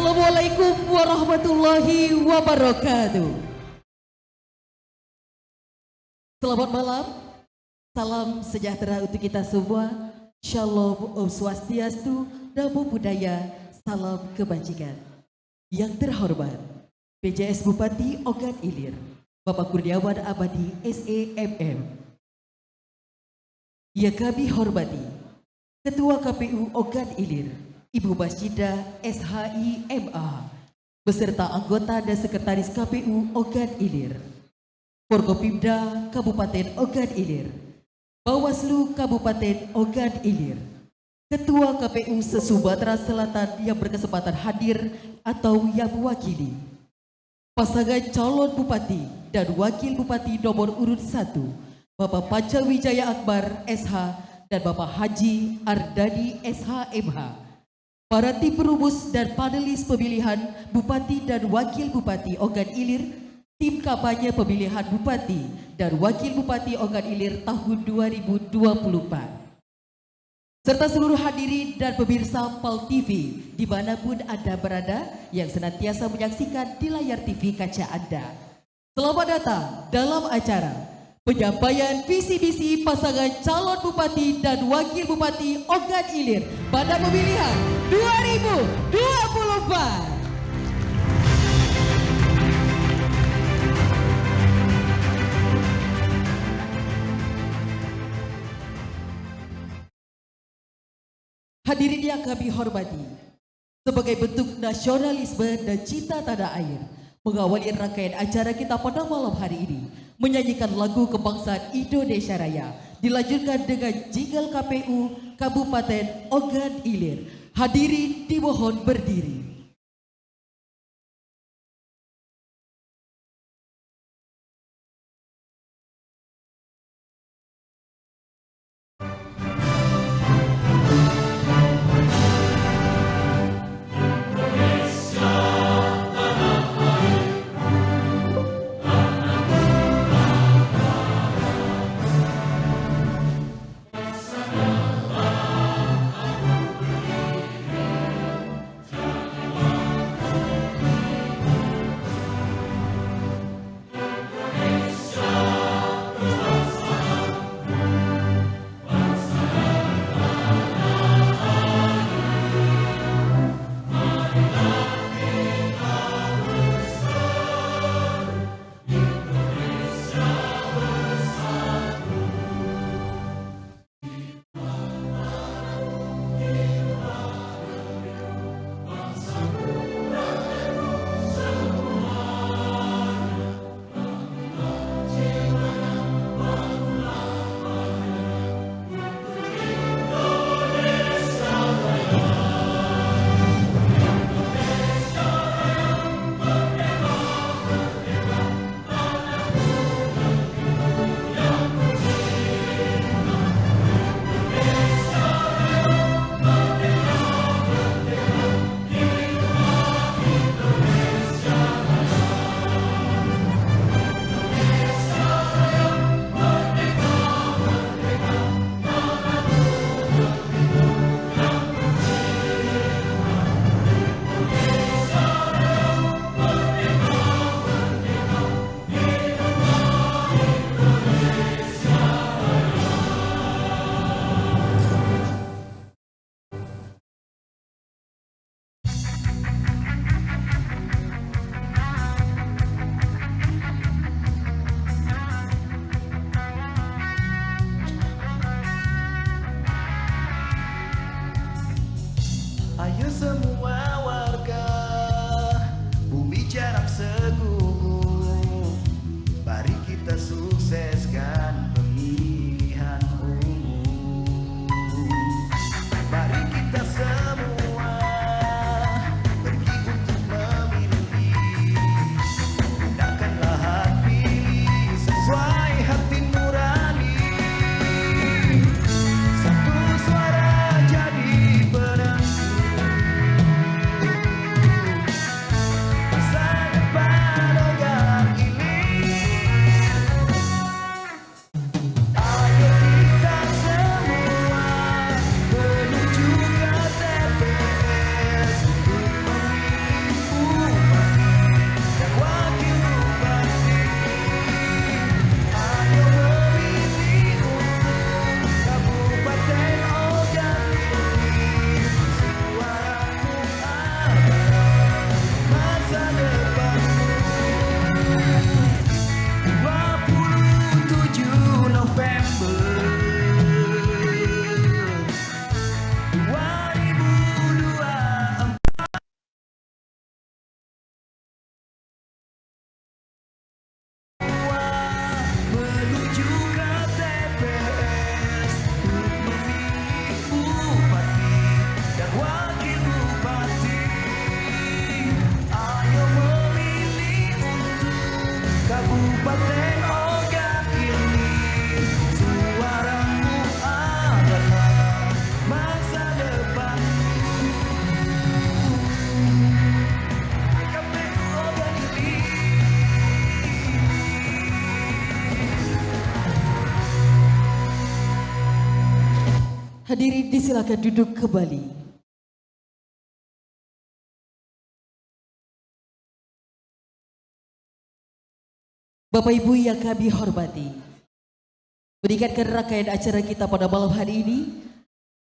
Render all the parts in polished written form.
Assalamualaikum warahmatullahi wabarakatuh. Selamat malam, salam sejahtera untuk kita semua. Shalom, Om Swastiastu, Namo Buddhaya, salam kebajikan. Yang terhormat, PJS Bupati Ogan Ilir, Bapak Kurniawan Abadi SEMM. Yang kami hormati, Ketua KPU Ogan Ilir, Ibu Masjidah SHIMA, beserta anggota dan sekretaris KPU Ogan Ilir, Forkopimda Kabupaten Ogan Ilir, Bawaslu Kabupaten Ogan Ilir, Ketua KPU se-Sumatera Selatan yang berkesempatan hadir atau yang mewakili, pasangan calon Bupati dan Wakil Bupati nomor urut 1, Bapak Pancawijaya Akbar SH dan Bapak Haji Ardani SHMH, para tim perumus dan panelis pemilihan Bupati dan Wakil Bupati Ogan Ilir, tim kampanye pemilihan Bupati dan Wakil Bupati Ogan Ilir tahun 2024. Serta seluruh hadirin dan pemirsa PAL TV dimanapun Anda berada yang senantiasa menyaksikan di layar TV kaca Anda. Selamat datang dalam acara penyampaian visi misi pasangan calon Bupati dan Wakil Bupati Ogan Ilir pada pemilihan 2024. Hadirin yang kami hormati, sebagai bentuk nasionalisme dan cinta tanah air, mengawali rangkaian acara kita pada malam hari ini, menyanyikan lagu kebangsaan Indonesia Raya, dilanjutkan dengan jingle KPU Kabupaten Ogan Ilir. Hadirin dimohon berdiri. Hadirin disilakan duduk kembali. Bapak Ibu yang kami hormati, meningkatkan rangkaian acara kita pada malam hari ini,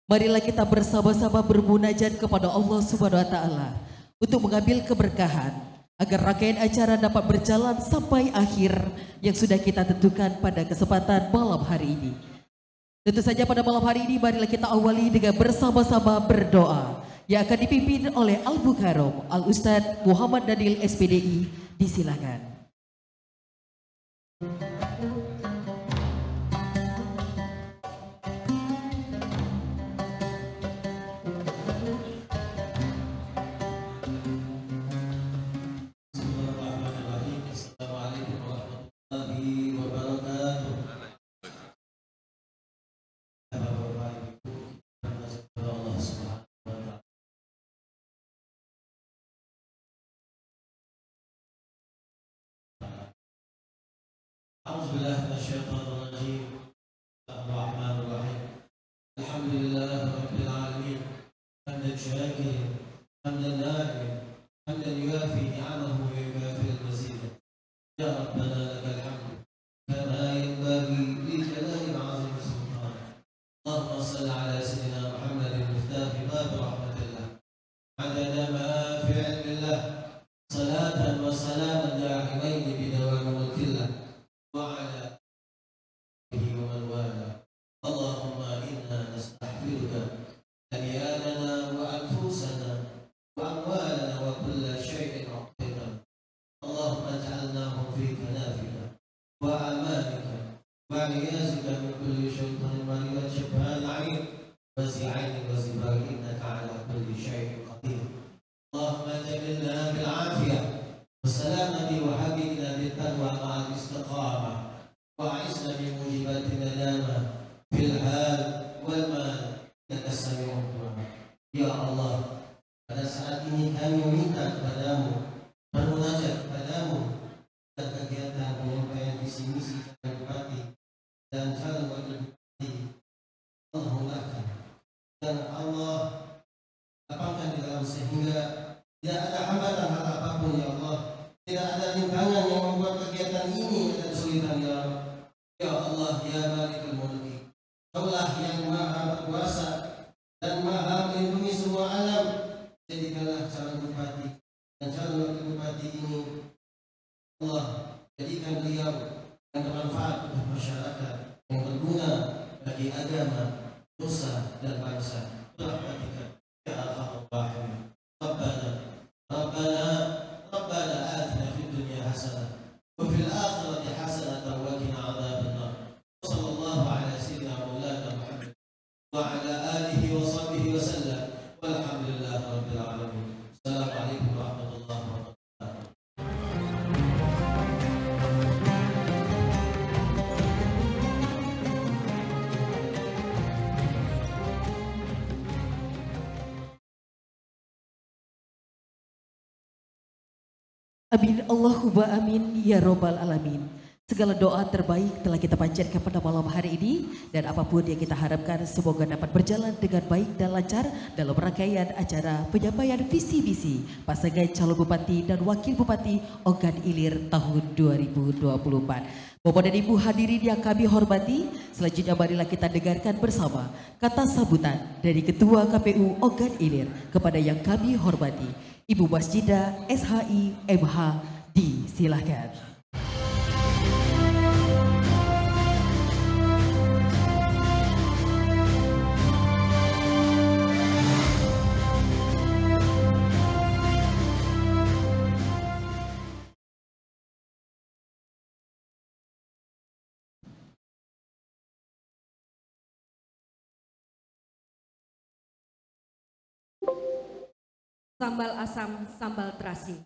marilah kita bersama-sama bermunajat kepada Allah Subhanahu wa taala untuk mengambil keberkahan agar rangkaian acara dapat berjalan sampai akhir yang sudah kita tentukan pada kesempatan malam hari ini. Tentu saja pada malam hari ini marilah kita awali dengan bersama-sama berdoa yang akan dipimpin oleh Al-Mukarram Al-Ustadz Muhammad Daniel SPDI. Disilakan. A'udzubillahi minasyaitonir rajim. Bismillahirrahmanirrahim. Alhamdulillahirabbil alamin. Hamdan syakiran, hamdan na'iman, hamdan yuwafi ni'amahu wa yukafi al-mazid. Ya Rabbana lakal hamd kama yanbaghi li jalali 'azimi sultan. Allahumma shalli 'ala sayyidina Muhammadin miftahi bab rahmatillah. 'adada ma fi 'ilmillah. Salatan wa salaman da'imain bidawami mulkillah. وعلى آله ومن والاه. اللهم إنا نستحفظك أدياننا وأنفسنا وأموالنا وكل شيء أعطيتنا. اللهم اجعلناهم في كنافك وأمانك وعيازك من كل شيطان مريض شبهان عين وزعين وزبار إنك على كل شيء قدير. اللهم جملنا بالعافية والسلامة وحببنا بالتقوى مع الاستقامة وأعزنا بموجبات الندامة في الحال والمال إنك السميع الدعاء. Ya Allah, pada saat ini kami meminta kepadamu, bermunajat kepadamu dan kegiatan penyampaian visi misi calon bupati dan calon wakil bupati Allah mudahkan dan Allah lapangkan di dalam sehingga tidak ada hambatan hal apapun ya Allah. Tidak ada rintangan yang membuat kegiatan ini ada kesulitan ya Allah. Ya Allah, ya Malikul Mulki, Kaulah yang maha berkuasa dan maha melindungi semua alam. Jadikanlah calon bupati dan calon wakil bupati ini Allah, jadikan beliau yang bermanfaat untuk masyarakat, yang berguna bagi agama, nusa dan bangsa. Rahmatika ya Arhamar Rahimin. ربنا آتنا في الدنيا حسنة وفي الآخرة حسنة وقنا عذاب النار. وصلى الله على سيدنا مولانا محمد وعلى آله وصحبه وسلم والحمد لله رب العالمين. السلام عليكم ورحمة الله وبركاته. Amin Allahumma amin ya robbal alamin. Segala doa terbaik telah kita panjatkan pada malam hari ini dan apapun yang kita harapkan semoga dapat berjalan dengan baik dan lancar dalam rangkaian acara penyampaian visi misi pasangan calon bupati dan wakil bupati Ogan Ilir tahun 2024. Bapak dan Ibu hadirin yang kami hormati, selanjutnya marilah kita dengarkan bersama kata sambutan dari Ketua KPU Ogan Ilir kepada yang kami hormati Ibu Masjidah SHI MH. Disilahkan. Sambal asam, sambal terasi.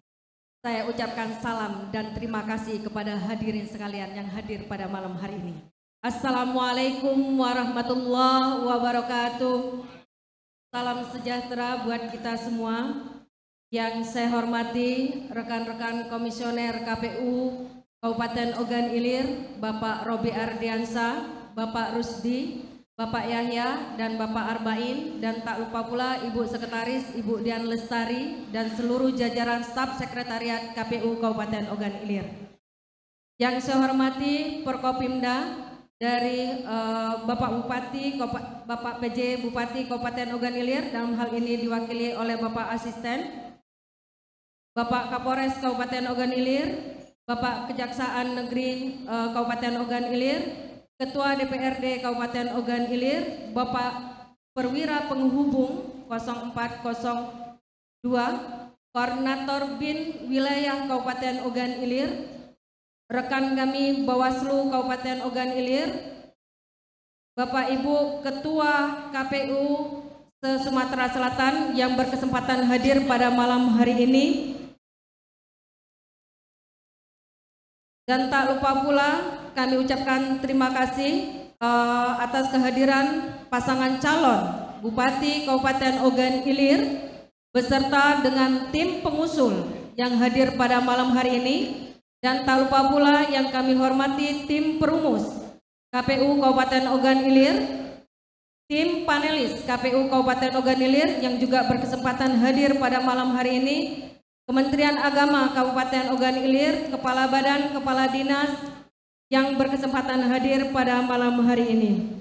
Saya ucapkan salam dan terima kasih kepada hadirin sekalian yang hadir pada malam hari ini. Assalamualaikum warahmatullahi wabarakatuh. Salam sejahtera buat kita semua. Yang saya hormati rekan-rekan komisioner KPU Kabupaten Ogan Ilir, Bapak Robi Ardiansa, Bapak Rusdi, Bapak Yahya dan Bapak Arba'in, dan tak lupa pula Ibu Sekretaris Ibu Dian Lestari dan seluruh jajaran staf sekretariat KPU Kabupaten Ogan Ilir. Yang saya hormati Forkopimda dari Bapak Bupati, Bapak PJ Bupati Kabupaten Ogan Ilir, dalam hal ini diwakili oleh Bapak Asisten, Bapak Kapolres Kabupaten Ogan Ilir, Bapak Kejaksaan Negeri Kabupaten Ogan Ilir, Ketua DPRD Kabupaten Ogan Ilir, Bapak Perwira Penghubung 0402, Koordinator BIN Wilayah Kabupaten Ogan Ilir, rekan kami Bawaslu Kabupaten Ogan Ilir, Bapak Ibu Ketua KPU se-Sumatera Selatan yang berkesempatan hadir pada malam hari ini, dan tak lupa pula kami ucapkan terima kasih atas kehadiran pasangan calon Bupati Kabupaten Ogan Ilir beserta dengan tim pengusul yang hadir pada malam hari ini, dan tak lupa pula yang kami hormati tim perumus KPU Kabupaten Ogan Ilir, tim panelis KPU Kabupaten Ogan Ilir yang juga berkesempatan hadir pada malam hari ini, Kementerian Agama Kabupaten Ogan Ilir, Kepala Badan, Kepala Dinas yang berkesempatan hadir pada malam hari ini,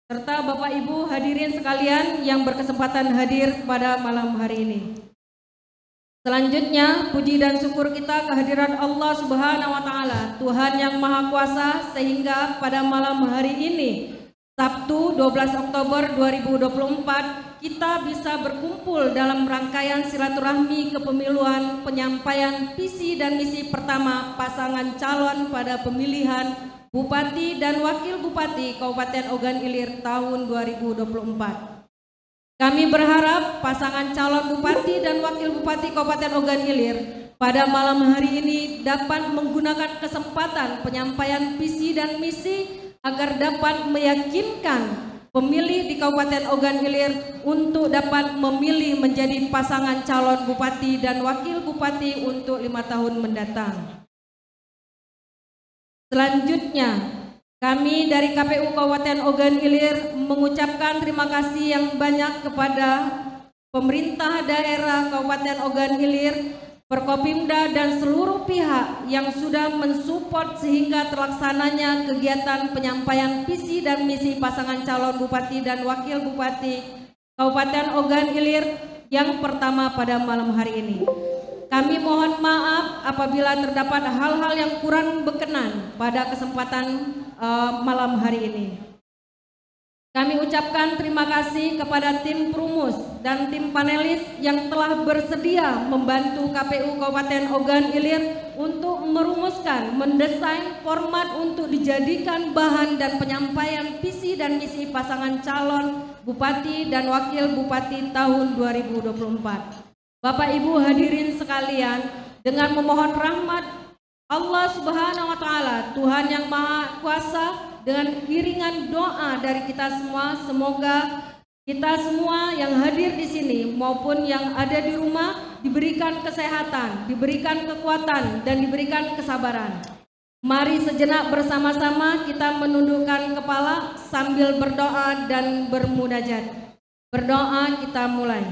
serta Bapak Ibu hadirin sekalian yang berkesempatan hadir pada malam hari ini. Selanjutnya, puji dan syukur kita kehadiran Allah Subhanahu wa Ta'ala, Tuhan yang Maha Kuasa, sehingga pada malam hari ini, Sabtu 12 Oktober 2024, kita bisa berkumpul dalam rangkaian silaturahmi kepemiluan penyampaian visi dan misi pertama pasangan calon pada pemilihan Bupati dan Wakil Bupati Kabupaten Ogan Ilir tahun 2024. Kami berharap pasangan calon Bupati dan Wakil Bupati Kabupaten Ogan Ilir pada malam hari ini dapat menggunakan kesempatan penyampaian visi dan misi agar dapat meyakinkan pemilih di Kabupaten Ogan Ilir untuk dapat memilih menjadi pasangan calon Bupati dan Wakil Bupati untuk 5 tahun mendatang. Selanjutnya, kami dari KPU Kabupaten Ogan Ilir mengucapkan terima kasih yang banyak kepada pemerintah daerah Kabupaten Ogan Ilir, Forkopimda dan seluruh pihak yang sudah mensupport sehingga terlaksananya kegiatan penyampaian visi dan misi pasangan calon Bupati dan Wakil Bupati Kabupaten Ogan Ilir yang pertama pada malam hari ini. Kami mohon maaf apabila terdapat hal-hal yang kurang berkenan pada kesempatan malam hari ini. Kami ucapkan terima kasih kepada tim perumus dan tim panelis yang telah bersedia membantu KPU Kabupaten Ogan Ilir untuk merumuskan, mendesain format untuk dijadikan bahan dan penyampaian visi dan misi pasangan calon Bupati dan Wakil Bupati tahun 2024. Bapak Ibu hadirin sekalian, dengan memohon rahmat Allah Subhanahu wa Ta'ala, Tuhan yang Maha Kuasa, dengan iringan doa dari kita semua, semoga kita semua yang hadir di sini maupun yang ada di rumah diberikan kesehatan, diberikan kekuatan, dan diberikan kesabaran. Mari sejenak bersama-sama kita menundukkan kepala sambil berdoa dan bermunajat. Berdoa, kita mulai.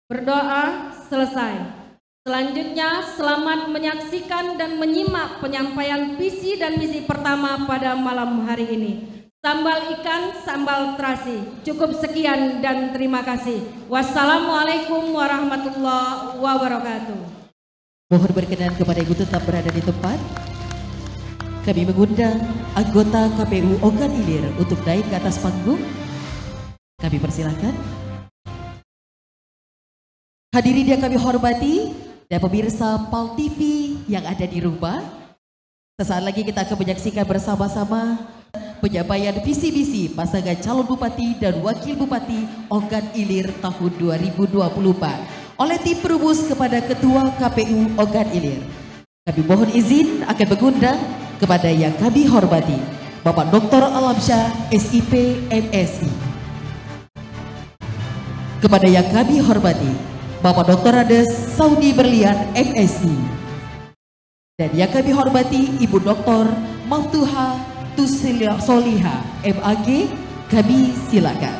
Berdoa selesai. Selanjutnya, selamat menyaksikan dan menyimak penyampaian visi dan misi pertama pada malam hari ini. Sambal ikan, sambal terasi. Cukup sekian dan terima kasih. Wassalamualaikum warahmatullahi wabarakatuh. Mohon berkenan kepada Ibu tetap berada di tempat. Kami mengundang anggota KPU Ogan Ilir untuk naik ke atas panggung. Kami persilahkan. Hadirin yang kami hormati dan pemirsa PAL TV yang ada di rumah, sesaat lagi kita akan menyaksikan bersama-sama penyampaian visi misi pasangan calon Bupati dan Wakil Bupati Ogan Ilir tahun 2024 oleh tim perumus kepada Ketua KPU Ogan Ilir. Kami mohon izin akan mengundang kepada yang kami hormati Bapak Dr. Alamsyah SIP MSI, kepada yang kami hormati Bapak Dr. Ades Saudi Berlian MSI, Dan yang kami hormati Ibu Dr. Maftuha Soliha MAG, kami silakan.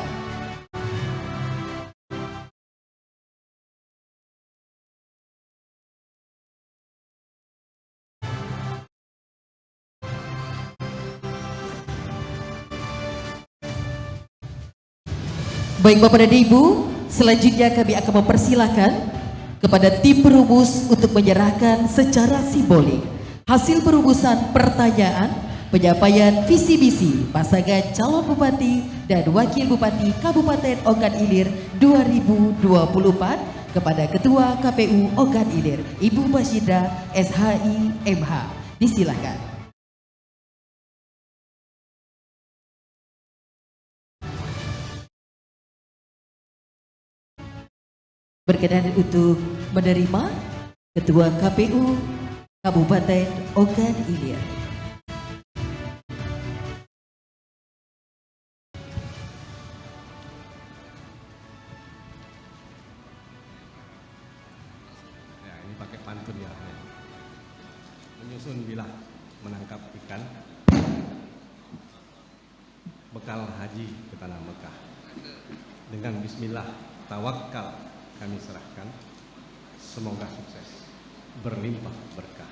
Baik Bapak dan Ibu, selanjutnya kami akan mempersilahkan kepada tim perumus untuk menyerahkan secara simbolik hasil perumusan pertanyaan penyampaian visi misi pasangan calon bupati dan wakil bupati Kabupaten Ogan Ilir 2024 kepada Ketua KPU Ogan Ilir, Ibu Basyidah SHI MH. Disilakan. Berkenan untuk menerima Ketua KPU Kabupaten Ogan Ilir. Ya, ini pakai pantun ya. Menyusun bilah menangkap ikan, bekal haji ke tanah Mekah. Dengan bismillah tawakal kami serahkan, semoga sukses, berlimpah berkah.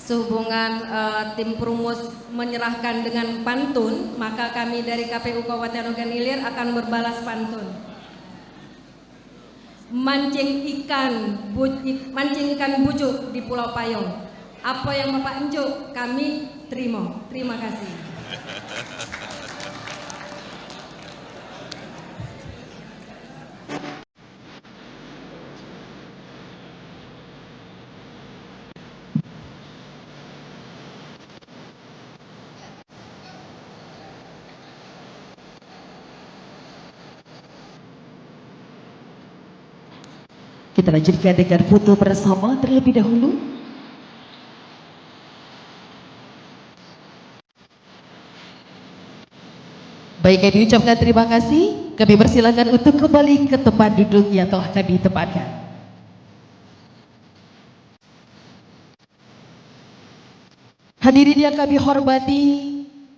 Sehubungan tim perumus menyerahkan dengan pantun, maka kami dari KPU Kabupaten Ogan Ilir akan berbalas pantun. Mancing ikan bujuk di Pulau Payung. Apa yang Bapak enjuk kami terima. Terima kasih. Kita lanjutkan dengan foto bersama terlebih dahulu. Baik, kami ucapkan terima kasih. Kami persilakan untuk kembali ke tempat duduk yang telah kami tempatkan. Hadirin yang kami hormati,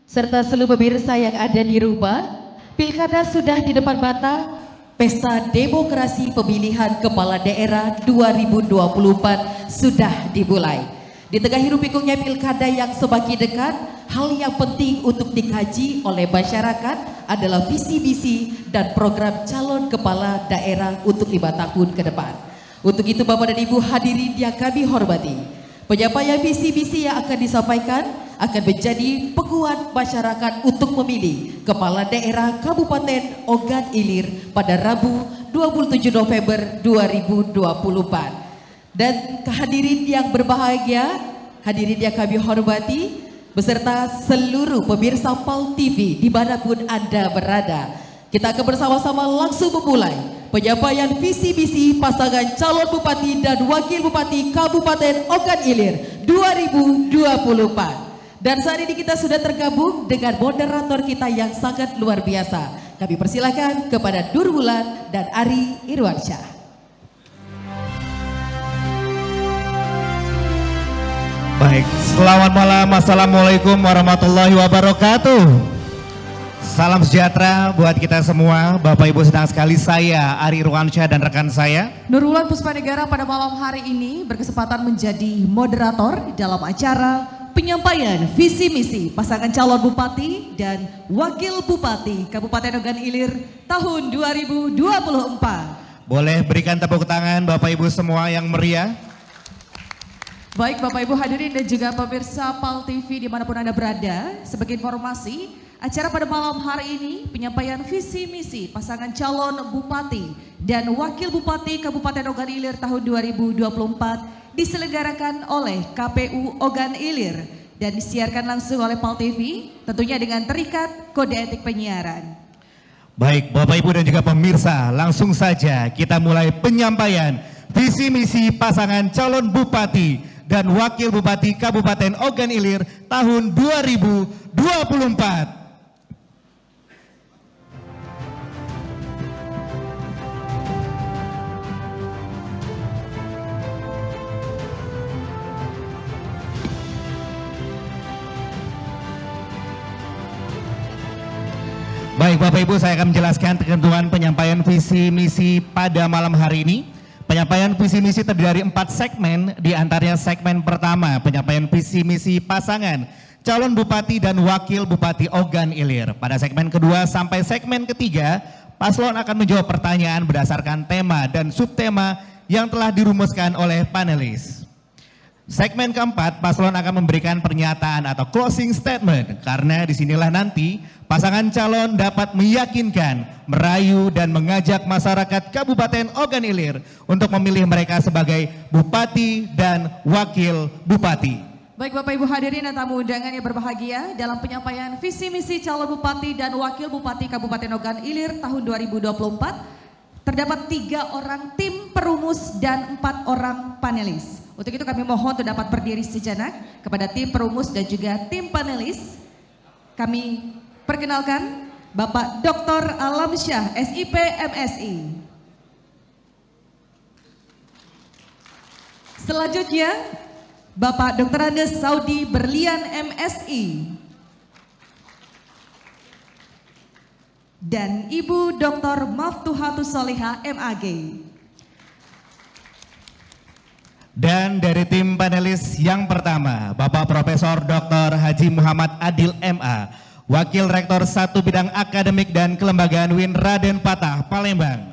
serta seluruh pemirsa yang ada di rumah, Pilkada sudah di depan mata. Pesta Demokrasi Pemilihan Kepala Daerah 2024 sudah dimulai. Di tengah hiruk pikuknya Pilkada yang semakin dekat, hal yang penting untuk dikaji oleh masyarakat adalah visi misi dan program calon kepala daerah untuk 5 tahun ke depan. Untuk itu Bapak dan Ibu hadirin yang kami hormati, penyampaian visi misi yang akan disampaikan akan menjadi penguat masyarakat untuk memilih Kepala Daerah Kabupaten Ogan Ilir pada Rabu 27 November 2024. Dan kehadirin yang berbahagia, hadirin yang kami hormati, beserta seluruh pemirsa PAL TV dimanapun Anda berada, kita akan bersama-sama langsung memulai penyampaian visi misi pasangan calon bupati dan wakil bupati Kabupaten Ogan Ilir 2024. Dan saat ini kita sudah tergabung dengan moderator kita yang sangat luar biasa. Kami persilakan kepada Nurwulan dan Ari Irwansyah. Baik, selamat malam, assalamualaikum warahmatullahi wabarakatuh. Salam sejahtera buat kita semua, Bapak Ibu sedang sekali, saya Ari Irwansyah dan rekan saya Nurwulan Puspanegara pada malam hari ini berkesempatan menjadi moderator dalam acara penyampaian visi misi pasangan calon bupati dan wakil bupati Kabupaten Ogan Ilir tahun 2024. Boleh berikan tepuk tangan Bapak Ibu semua yang meriah. Baik Bapak Ibu hadirin dan juga pemirsa PAL TV dimanapun Anda berada, sebagai informasi, acara pada malam hari ini penyampaian visi misi pasangan calon bupati dan wakil bupati Kabupaten Ogan Ilir tahun 2024 diselenggarakan oleh KPU Ogan Ilir dan disiarkan langsung oleh PAL TV, tentunya dengan terikat kode etik penyiaran. Baik Bapak Ibu dan juga pemirsa, langsung saja kita mulai penyampaian visi misi pasangan calon bupati dan wakil bupati Kabupaten Ogan Ilir tahun 2024. Baik Bapak Ibu, saya akan menjelaskan ketentuan penyampaian visi misi pada malam hari ini. Penyampaian visi misi terdiri dari 4 segmen, di antaranya segmen pertama penyampaian visi misi pasangan calon bupati dan wakil bupati Ogan Ilir. Pada segmen kedua sampai segmen ketiga, paslon akan menjawab pertanyaan berdasarkan tema dan subtema yang telah dirumuskan oleh panelis. Segmen keempat, paslon akan memberikan pernyataan atau closing statement, karena disinilah nanti pasangan calon dapat meyakinkan, merayu, dan mengajak masyarakat Kabupaten Ogan Ilir untuk memilih mereka sebagai bupati dan wakil bupati. Baik Bapak Ibu hadirin dan tamu undangan yang berbahagia, dalam penyampaian visi misi calon bupati dan wakil bupati Kabupaten Ogan Ilir tahun 2024, terdapat 3 orang tim perumus dan 4 orang panelis. Untuk itu kami mohon untuk dapat berdiri sejenak kepada tim perumus dan juga tim panelis. Kami perkenalkan Bapak Dr. Alamsyah, SIP MSI. Selanjutnya Bapak Dr. Andes Saudi Berlian MSI. Dan Ibu Dr. Maftuhatus Soleha MAG. Dan dari tim panelis yang pertama, Bapak Profesor Dr. Haji Muhammad Adil MA, Wakil Rektor 1 Bidang Akademik dan Kelembagaan UIN Raden Patah, Palembang.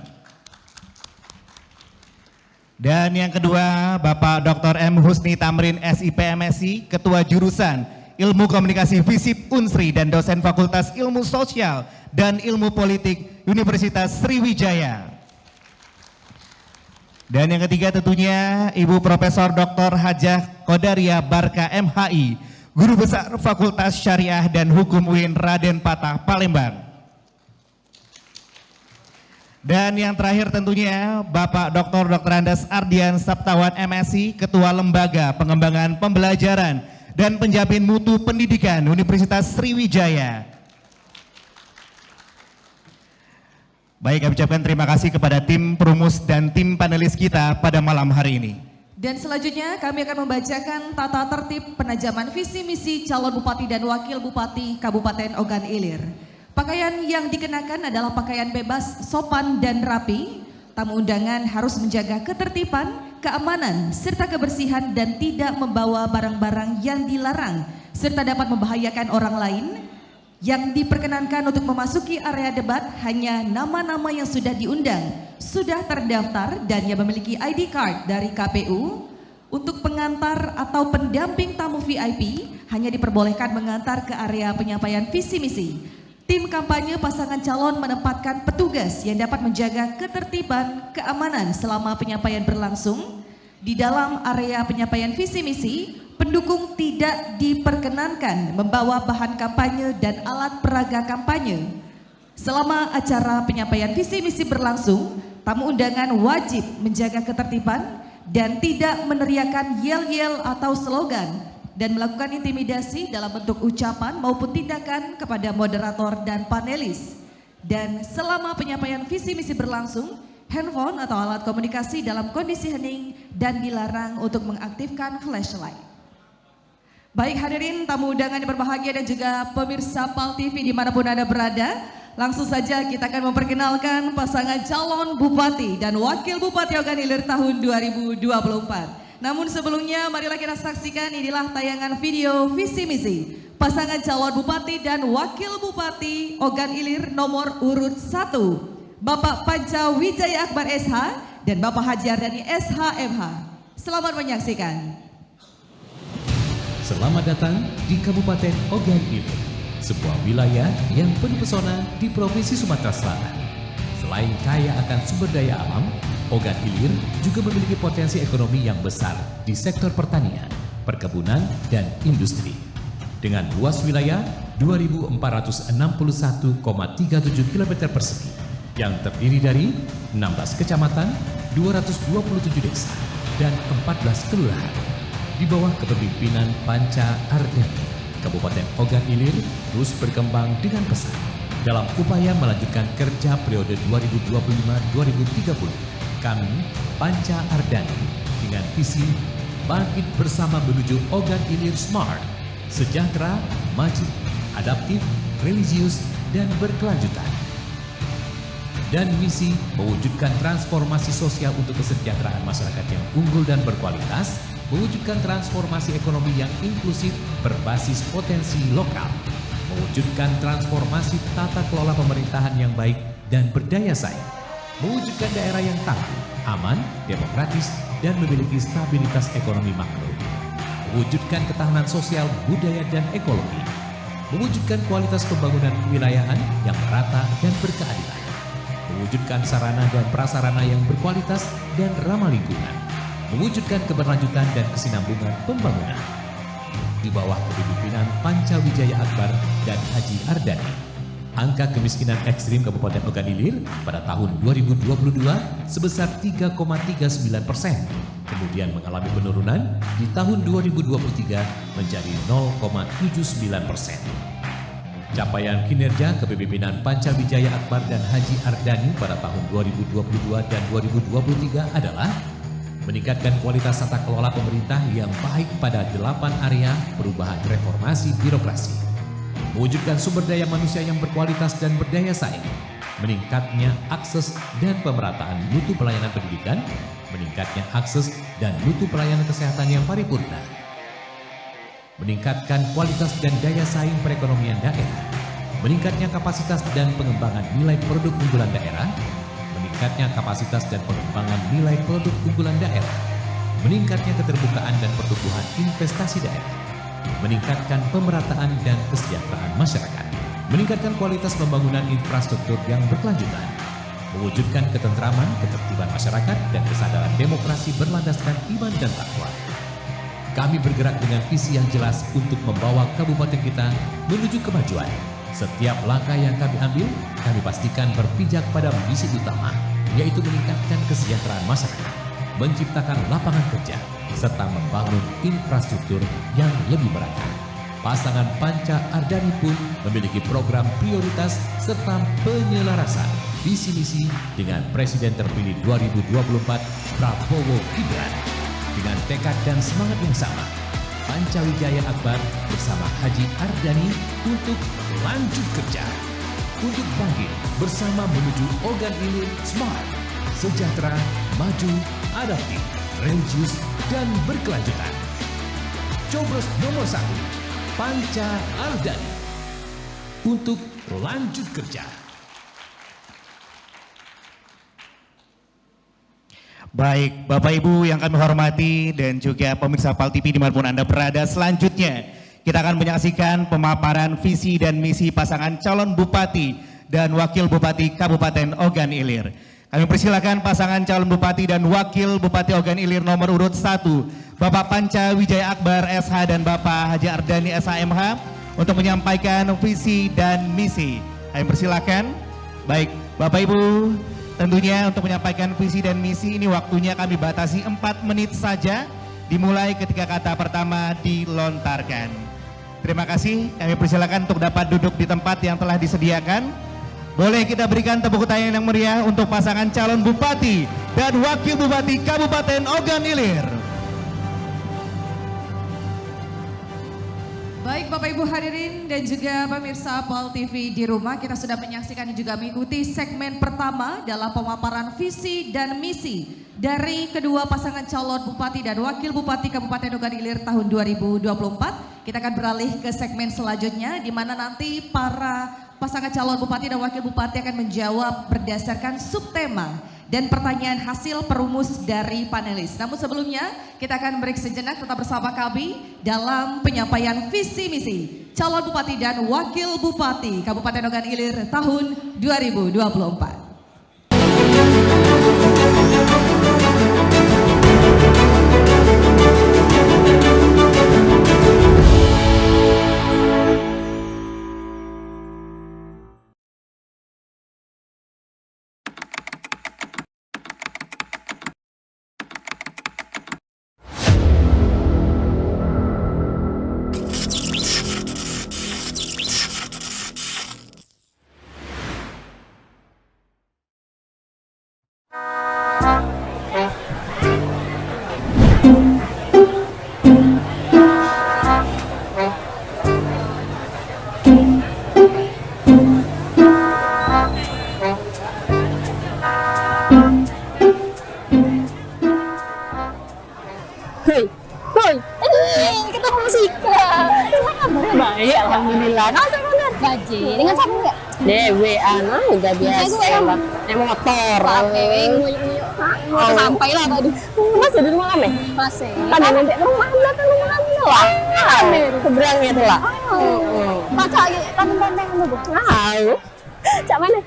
Dan yang kedua, Bapak Dr. M. Husni Tamrin SIP MSI, Ketua Jurusan Ilmu Komunikasi FISIP Unsri dan dosen Fakultas Ilmu Sosial dan Ilmu Politik Universitas Sriwijaya. Dan yang ketiga tentunya Ibu Profesor Dr. Hajah Qodaria Barka MHI, Guru Besar Fakultas Syariah dan Hukum UIN Raden Patah, Palembang. Dan yang terakhir tentunya Bapak Dr. Andes Ardian Saptawan MSI, Ketua Lembaga Pengembangan Pembelajaran dan Penjamin Mutu Pendidikan Universitas Sriwijaya. Baik, kami ucapkan terima kasih kepada tim perumus dan tim panelis kita pada malam hari ini. Dan selanjutnya kami akan membacakan tata tertib penajaman visi misi calon bupati dan wakil bupati Kabupaten Ogan Ilir. Pakaian yang dikenakan adalah pakaian bebas, sopan dan rapi. Tamu undangan harus menjaga ketertiban, keamanan, serta kebersihan dan tidak membawa barang-barang yang dilarang serta dapat membahayakan orang lain. Yang diperkenankan untuk memasuki area debat hanya nama-nama yang sudah diundang, sudah terdaftar dan yang memiliki ID card dari KPU. Untuk pengantar atau pendamping tamu VIP hanya diperbolehkan mengantar ke area penyampaian visi misi. Tim kampanye pasangan calon menempatkan petugas yang dapat menjaga ketertiban, keamanan selama penyampaian berlangsung. Di dalam area penyampaian visi misi, pendukung tidak diperkenankan membawa bahan kampanye dan alat peraga kampanye. Selama acara penyampaian visi misi berlangsung, tamu undangan wajib menjaga ketertiban dan tidak meneriakkan yel-yel atau slogan dan melakukan intimidasi dalam bentuk ucapan maupun tindakan kepada moderator dan panelis. Dan selama penyampaian visi misi berlangsung, handphone atau alat komunikasi dalam kondisi hening dan dilarang untuk mengaktifkan flashlight. Baik hadirin tamu undangan yang berbahagia dan juga pemirsa PAL TV dimanapun Anda berada, langsung saja kita akan memperkenalkan pasangan calon bupati dan wakil bupati Ogan Ilir tahun 2024. Namun sebelumnya marilah kita saksikan inilah tayangan video visi misi pasangan calon bupati dan wakil bupati Ogan Ilir nomor urut 1, Bapak Panca Wijaya Akbar SH dan Bapak Haji Ardani SHMH. Selamat menyaksikan. Selamat datang di Kabupaten Ogan Ilir, sebuah wilayah yang penuh pesona di Provinsi Sumatera Selatan. Selain kaya akan sumber daya alam, Ogan Ilir juga memiliki potensi ekonomi yang besar di sektor pertanian, perkebunan, dan industri. Dengan luas wilayah 2.461,37 km persegi yang terdiri dari 16 kecamatan, 227 desa, dan 14 kelurahan. Di bawah kepemimpinan Panca Ardani, Kabupaten Ogan Ilir terus berkembang dengan pesat dalam upaya melanjutkan kerja periode 2025-2030. Kami, Panca Ardani, dengan visi bangkit bersama menuju Ogan Ilir Smart, sejahtera, maju, adaptif, religius, dan berkelanjutan. Dan misi mewujudkan transformasi sosial untuk kesejahteraan masyarakat yang unggul dan berkualitas, mewujudkan transformasi ekonomi yang inklusif berbasis potensi lokal, mewujudkan transformasi tata kelola pemerintahan yang baik dan berdaya saing, mewujudkan daerah yang tangguh, aman, demokratis, dan memiliki stabilitas ekonomi makro, mewujudkan ketahanan sosial, budaya, dan ekologi, mewujudkan kualitas pembangunan kewilayahan yang merata dan berkeadilan, mewujudkan sarana dan prasarana yang berkualitas dan ramah lingkungan, mewujudkan keberlanjutan dan kesinambungan pembangunan. Di bawah kepemimpinan Panca Wijaya Akbar dan Haji Ardani, angka kemiskinan ekstrim Kabupaten Ogan Ilir pada tahun 2022 sebesar 3,39%, kemudian mengalami penurunan di tahun 2023 menjadi 0,79%. Capaian kinerja kepemimpinan Panca Wijaya Akbar dan Haji Ardani pada tahun 2022 dan 2023 adalah meningkatkan kualitas tata kelola pemerintah yang baik pada 8 area perubahan reformasi birokrasi, mewujudkan sumber daya manusia yang berkualitas dan berdaya saing, meningkatnya akses dan pemerataan mutu pelayanan pendidikan, meningkatnya akses dan mutu pelayanan kesehatan yang paripurna, meningkatkan kualitas dan daya saing perekonomian daerah, meningkatnya kapasitas dan pengembangan nilai produk unggulan daerah, meningkatnya kapasitas dan pengembangan nilai produk unggulan daerah, meningkatnya keterbukaan dan pertumbuhan investasi daerah, meningkatkan pemerataan dan kesejahteraan masyarakat, meningkatkan kualitas pembangunan infrastruktur yang berkelanjutan, mewujudkan ketentraman, ketertiban masyarakat, dan kesadaran demokrasi berlandaskan iman dan takwa. Kami bergerak dengan visi yang jelas untuk membawa kabupaten kita menuju kemajuan. Setiap langkah yang kami ambil, kami pastikan berpijak pada misi utama, yaitu meningkatkan kesejahteraan masyarakat, menciptakan lapangan kerja, serta membangun infrastruktur yang lebih merata. Pasangan Panca Ardani pun memiliki program prioritas serta penyelarasan visi misi dengan Presiden terpilih 2024 Prabowo Gibran. Dengan tekad dan semangat yang sama, Panca Wijaya Akbar bersama Haji Ardani untuk lanjut kerja, untuk bangkit bersama menuju Ogan Ilir Smart, sejahtera, maju, adaptif, religius, dan berkelanjutan. Coblos nomor 1, Panca Ardani untuk lanjut kerja. Baik, Bapak Ibu yang kami hormati dan juga pemirsa PAL TV dimanapun Anda berada, selanjutnya kita akan menyaksikan pemaparan visi dan misi pasangan calon Bupati dan Wakil Bupati Kabupaten Ogan Ilir. Kami persilakan pasangan calon Bupati dan Wakil Bupati Ogan Ilir nomor urut 1, Bapak Panca Wijaya Akbar SH dan Bapak Haji Ardani SHMH untuk menyampaikan visi dan misi. Kami persilakan. Baik, Bapak Ibu, tentunya untuk menyampaikan visi dan misi ini waktunya kami batasi 4 menit saja, dimulai ketika kata pertama dilontarkan. Terima kasih, kami persilakan untuk dapat duduk di tempat yang telah disediakan. Boleh kita berikan tepuk tangan yang meriah untuk pasangan calon Bupati dan Wakil Bupati Kabupaten Ogan Ilir. Baik Bapak Ibu hadirin dan juga pemirsa PAL TV di rumah, kita sudah menyaksikan dan juga mengikuti segmen pertama dalam pemaparan visi dan misi dari kedua pasangan calon Bupati dan Wakil Bupati Kabupaten Ogan Ilir tahun 2024. Kita akan beralih ke segmen selanjutnya di mana nanti para pasangan calon Bupati dan Wakil Bupati akan menjawab berdasarkan subtema dan pertanyaan hasil perumus dari panelis. Namun sebelumnya kita akan break sejenak, tetap bersama kami dalam penyampaian visi misi calon Bupati dan Wakil Bupati Kabupaten Ogan Ilir tahun 2024. cewek anak udah biasa lah. Naik motor. Mau sampai lah tadi. Masih di rumah kami? Masih. Kan nanti ke rumah belakang rumah kami lah. Seberang itu lah. Baca lagi tantang-tantang dulu. Tahu. Cak mana?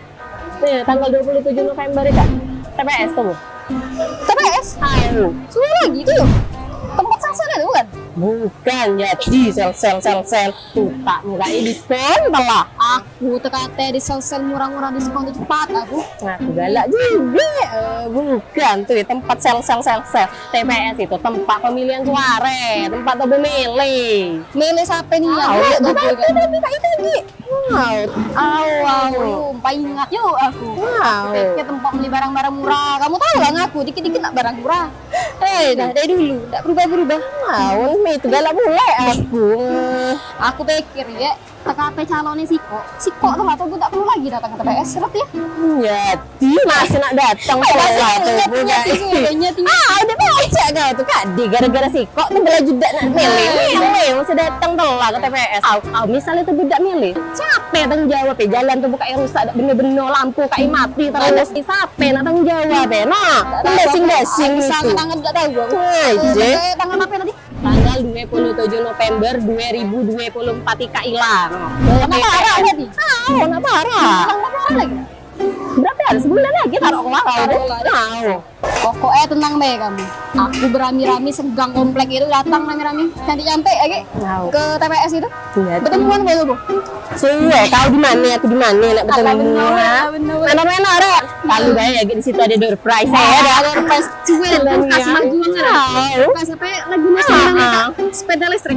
Nih, tanggal 27 November itu. TPS tuh. TPS? Ayo. Sudah lagi itu yuk. Tempat sasar itu bukan? Bukan, jadi sel. Tutak mulai diskon telah. Aku tekate di sel murah-murah diskon itu cepat aku. Ngaku galak juga. Bukan tuh tempat sel. TPS itu tempat pemilihan suara, tempat tuh milih. Milih siapa nih? Tapi kayak tadi. Wow, ingat yuk aku. Ke tempat beli barang-barang murah. Kamu tahu lah ngaku dikit-dikit nak barang murah. Dari dulu, tak berubah. Itu galak mulai aku. Aku pikir ya, TKP calonnya Siko tuh atau gue tak perlu lagi datang ke TPS, seret ya? Jadi masih nak datang telat tuh budak. Udah baca kau tuh Kak Di, gara-gara Siko tuh bela juga nak milih masih datang telat ke TPS. Misalnya tuh budak milih, capek tanggung jawab ya, jalan tuh buka rusak, bener-bener lampu kayak mati terus. Siapa nak tanggung jawab ya? Nah, basing-basing itu. Tanggal gak tahu gue. Tanggal apa tadi? Tanggal 27 November 2024 Ika hilang. Kenapa parah tadi? Kenapa parah? Berapa hari? Sebulan lagi taruh kelar. Pokoknya tenang deh kamu. Aku berami-rami segang komplek itu datang rami-rami. Cantik-cantik lagi ke TPS itu. Ketemuan kayak lu. Suwe, tahu di mana? Aku di mana nak bertemu? Benar-benar rek. Kalau gaya di situ ada door prize. Ada door prize. Suwe kasih lagi. Kasih apa lagi sepeda listrik.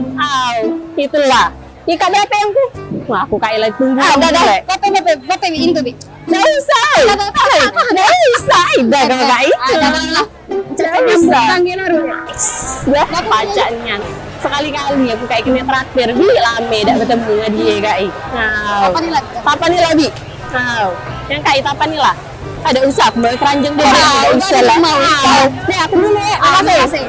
Itulah. Ika berapa yang ku? Wah, aku kayak lagi tunggu. Berapa ini tuh, Bi? Nggak usah. Udah kalau kayak itu. Nggak usah. Ya, pacarnya. Sekali-kali aku kayak kena traktir. Beli lame, dah bertemu dengan dia kayak. Apa nih lah, Bi? Yang kayak apa nih lah? Ada usaha, mau keranjang dia. Ada usaha lah. Nih, aku dulu ya. Makasih.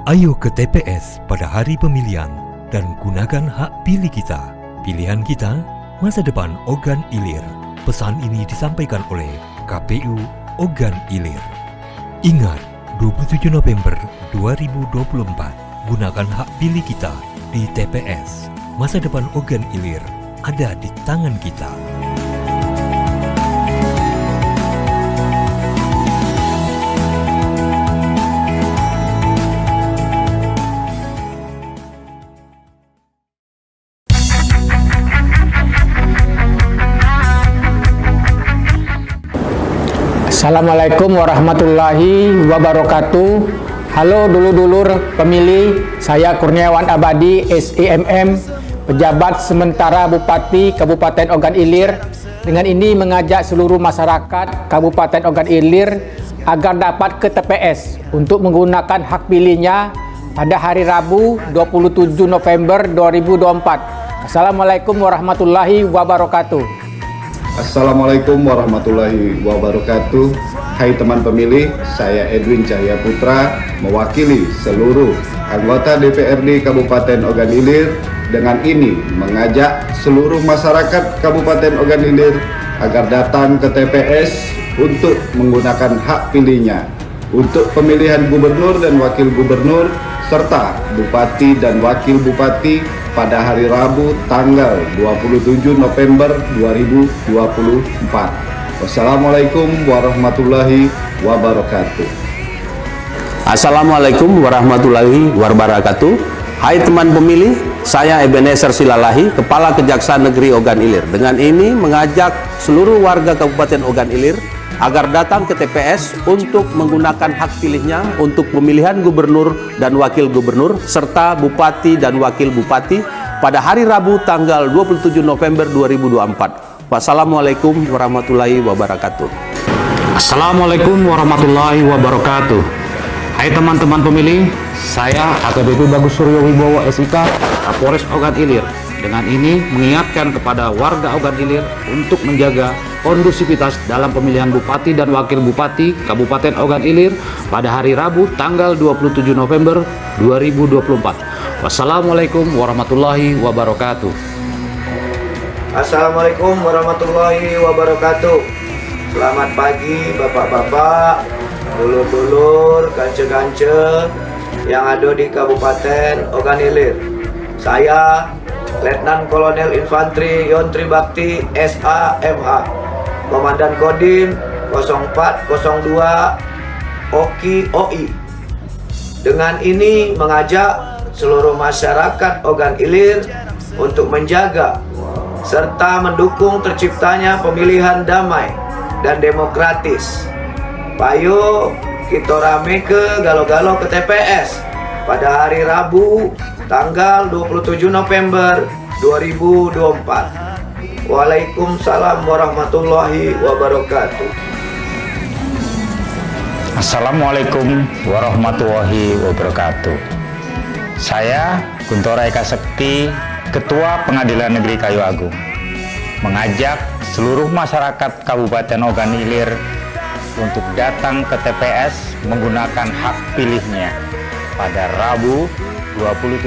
Ayo ke TPS pada hari pemilihan dan gunakan hak pilih kita. Pilihan kita, masa depan Ogan Ilir. Pesan ini disampaikan oleh KPU Ogan Ilir. Ingat, 27 November 2024, gunakan hak pilih kita di TPS. Masa depan Ogan Ilir ada di tangan kita. Assalamualaikum warahmatullahi wabarakatuh. Halo dulur-dulur pemilih, saya Kurniawan Abadi, SIMM, pejabat sementara Bupati Kabupaten Ogan Ilir. Dengan ini mengajak seluruh masyarakat Kabupaten Ogan Ilir agar dapat ke TPS untuk menggunakan hak pilihnya pada hari Rabu 27 November 2024. Assalamualaikum warahmatullahi wabarakatuh. Assalamualaikum warahmatullahi wabarakatuh. Hai teman pemilih, saya Edwin Cahya Putra mewakili seluruh anggota DPRD Kabupaten Ogan Ilir. Dengan ini mengajak seluruh masyarakat Kabupaten Ogan Ilir agar datang ke TPS untuk menggunakan hak pilihnya untuk pemilihan gubernur dan wakil gubernur serta bupati dan wakil bupati pada hari Rabu tanggal 27 November 2024. Wassalamualaikum warahmatullahi wabarakatuh. Assalamualaikum warahmatullahi wabarakatuh. Hai teman pemilih, saya Ebenezer Silalahi, Kepala Kejaksaan Negeri Ogan Ilir. Dengan ini mengajak seluruh warga Kabupaten Ogan Ilir agar datang ke TPS untuk menggunakan hak pilihnya untuk pemilihan gubernur dan wakil gubernur serta bupati dan wakil bupati pada hari Rabu tanggal 27 November 2024. Wassalamualaikum warahmatullahi wabarakatuh. Assalamualaikum warahmatullahi wabarakatuh. Hai teman-teman pemilih, saya AKBP Bagus Suryo Wibowo SIK, Kapolres Ogan Ilir. Dengan ini mengingatkan kepada warga Ogan Ilir untuk menjaga kondusivitas dalam pemilihan bupati dan wakil bupati Kabupaten Ogan Ilir pada hari Rabu tanggal 27 November 2024. Wassalamualaikum warahmatullahi wabarakatuh. Assalamualaikum warahmatullahi wabarakatuh. Selamat pagi bapak-bapak, dulur-dulur, kance-kance yang ada di Kabupaten Ogan Ilir. Saya Letnan Kolonel Infantri Yontri Bakti SAMH, Komandan Kodim 0402 Oki OI. Dengan ini mengajak seluruh masyarakat Ogan Ilir untuk menjaga serta mendukung terciptanya pemilihan damai dan demokratis. Payo kita rame ke galo-galo ke TPS pada hari Rabu tanggal 27 November 2024. Waalaikumsalam warahmatullahi wabarakatuh. Assalamualaikum warahmatullahi wabarakatuh. Saya Guntur Eka Sekti, Ketua Pengadilan Negeri Kayu Agung, mengajak seluruh masyarakat Kabupaten Ogan Ilir untuk datang ke TPS menggunakan hak pilihnya pada Rabu 27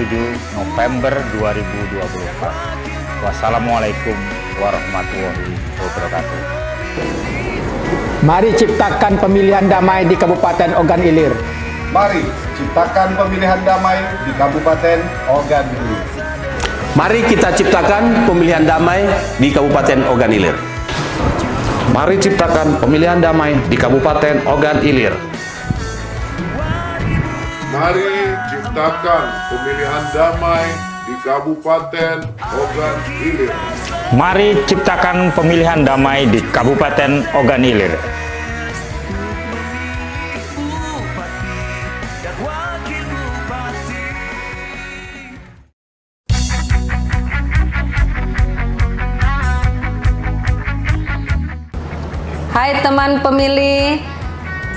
November 2024. Wassalamualaikum warahmatullahi wabarakatuh. Mari ciptakan pemilihan damai di Kabupaten Ogan Ilir. Mari ciptakan pemilihan damai di Kabupaten Ogan Ilir. Mari kita ciptakan pemilihan damai di Kabupaten Ogan Ilir. Mari ciptakan pemilihan damai di Kabupaten Ogan Ilir. Mari ciptakan pemilihan damai di Kabupaten Ogan Ilir. Mari ciptakan pemilihan damai di Kabupaten Ogan Ilir. Hai teman pemilih,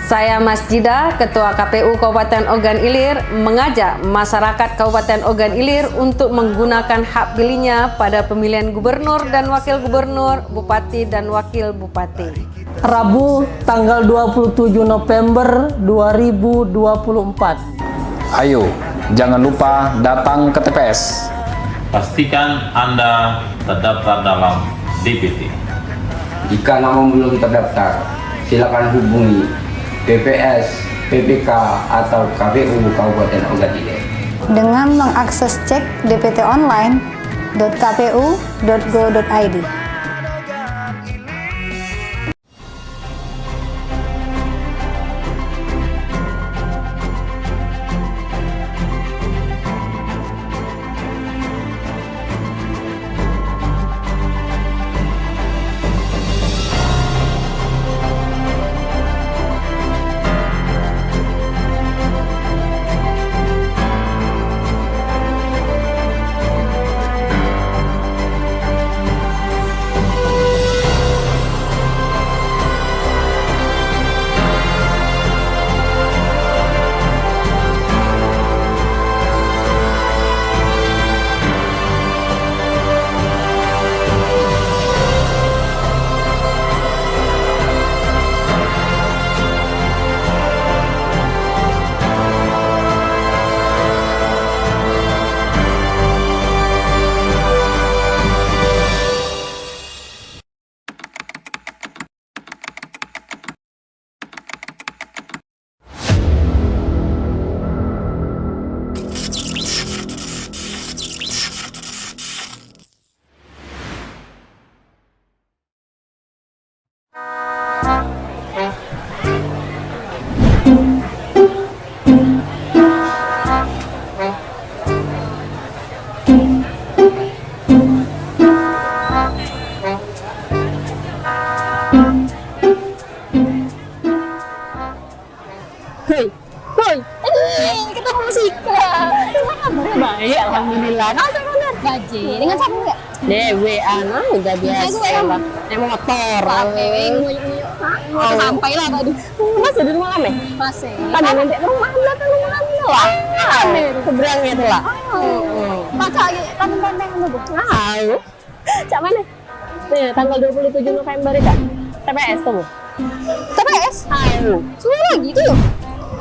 saya Masjidah, Ketua KPU Kabupaten Ogan Ilir, mengajak masyarakat Kabupaten Ogan Ilir untuk menggunakan hak pilihnya pada pemilihan gubernur dan wakil gubernur, bupati dan wakil bupati. Rabu tanggal 27 November 2024. Ayo, jangan lupa datang ke TPS. Pastikan Anda terdaftar dalam DPT. Jika nama belum terdaftar, silakan hubungi TPS, PPK, atau KPU Kabupaten Ogan Ilir. Dengan mengakses cek dptonline.kpu.go.id. Ketemu Sika. Kabarnya baik, alhamdulillah. Kau sama nggak? Gaji. Dengan siapa nggak? Dewe, udah biasa lah. Emang motor. Sampai lah tadi. Masih di rumah kami? Masih. Kan nanti ke rumah belakang rumah kami lah. Seberangnya itu lah. Baca kapan-kapan dulu. Tahu. Cak mana? Nih, tanggal 27 November itu. TPS tuh. TPS? Ayo. Semua lagi itu yuk.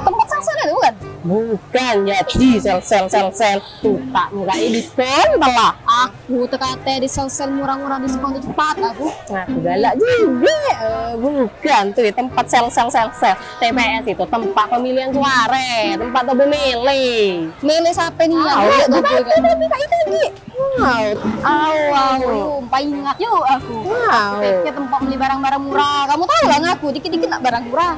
Tempat sel-sel itu bukan? Bukan, ya di sel. Tuh, tak muka diskon telah. Aku tekate di sel-sel murah-murah diskon cepat aku. Aku galak juga. Bukan tuh tempat sel-sel TPS itu tempat pemilihan suara, tempat tuh milih. Milih siapa nih yang tadi. Wow, ingat yuk aku. Wow. Tempat beli barang-barang murah. Kamu tahu lah ngaku dikit-dikit nak barang murah.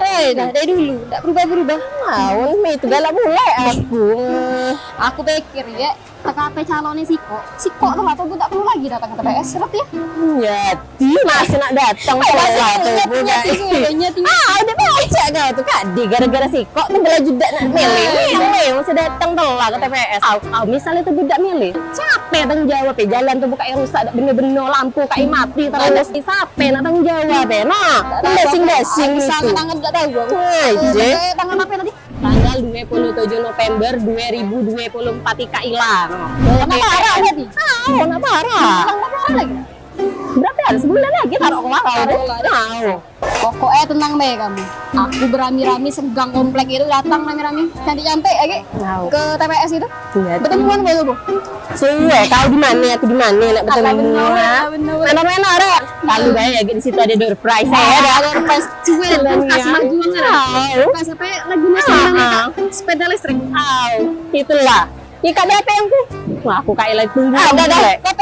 Dari dulu, tidak berubah-berubah. Wow, itu galak mulai aku. Aku pikir ya, TKP calonnya Siko tuh lah, tuh tak perlu lagi datang ke TPS, surat ya? Nyati, masih nak datang udah baca kau tuh Kak, gara-gara Siko tuh bela juga nak milih, masih datang telah ke TPS. Misalnya tuh budak milih, capek tanggung jawab ya, jalan tuh buka yang rusak, bener-bener lampu kayak mati terus. Capek nak tanggung jawab ya, basing-basing itu. Tanggal tidak tahu gua. Tanggal apa tadi? Tanggal 27 November 2024 Ika hilang. Kenapa parah tadi? Kenapa parah? Lagi. Berapa hari? Sebulan lagi taruh kemarin. Pokoknya tenang deh kamu. Aku berami-rami segang komplek itu datang rame-rame. Nyampe lagi ke TPS itu. Ketemuan sama itu. Kau di mana? Aku di mana? Nak bertemu. Mana rek? Kalau kayak di situ ada door prize. Ada door prize. Cuel kas majuan. Pas apa lagi masih sepeda listrik. Itulah. Ikan BP yang ku. Wah, aku kayak lagi tunggu. BP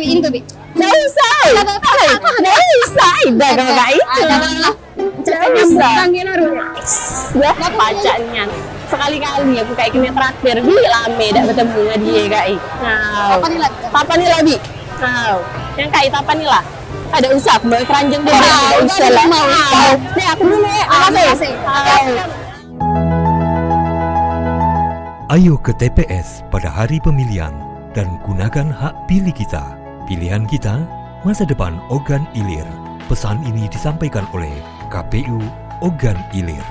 itu bi. Nggak usah. Nggak usah. Ida kalau kayak itu. Nggak usah. Ya, pacanya. Sekali-kali aku kayak kini terakhir. Lame dah bertemu dengan dia kayak. Tapan nih lagi. Yang kayak tapan nih lah. Ada usah. Mau keranjang dia. Ada usah lah. Nih aku dulu ya. Makasih. Ayo ke TPS pada hari pemilihan dan gunakan hak pilih kita. Pilihan kita, masa depan Ogan Ilir. Pesan ini disampaikan oleh KPU Ogan Ilir.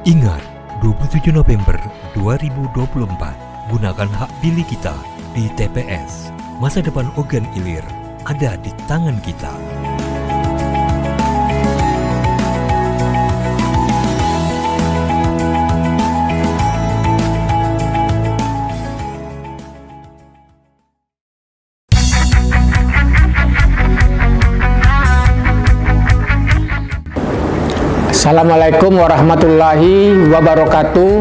Ingat, 27 November 2024, gunakan hak pilih kita di TPS. Masa depan Ogan Ilir ada di tangan kita. Assalamualaikum warahmatullahi wabarakatuh.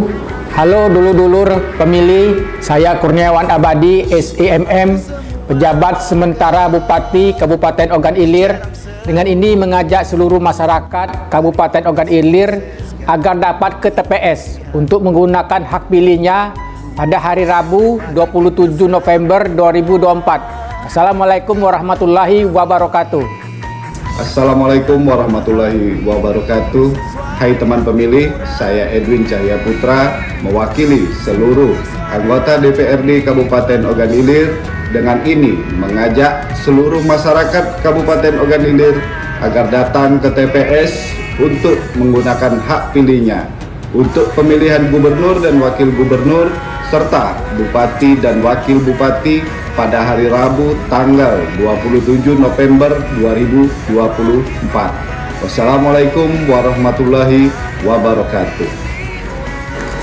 Halo dulur-dulur pemilih, saya Kurniawan Abadi, SIMM, pejabat sementara Bupati Kabupaten Ogan Ilir. Dengan ini mengajak seluruh masyarakat Kabupaten Ogan Ilir agar dapat ke TPS untuk menggunakan hak pilihnya pada hari Rabu 27 November 2024. Assalamualaikum warahmatullahi wabarakatuh. Assalamualaikum warahmatullahi wabarakatuh. Hai teman pemilih, saya Edwin Cahya Putra mewakili seluruh anggota DPRD Kabupaten Ogan Ilir. Dengan ini mengajak seluruh masyarakat Kabupaten Ogan Ilir agar datang ke TPS untuk menggunakan hak pilihnya untuk pemilihan gubernur dan wakil gubernur serta bupati dan wakil bupati pada hari Rabu tanggal 27 November 2024. Wassalamualaikum warahmatullahi wabarakatuh.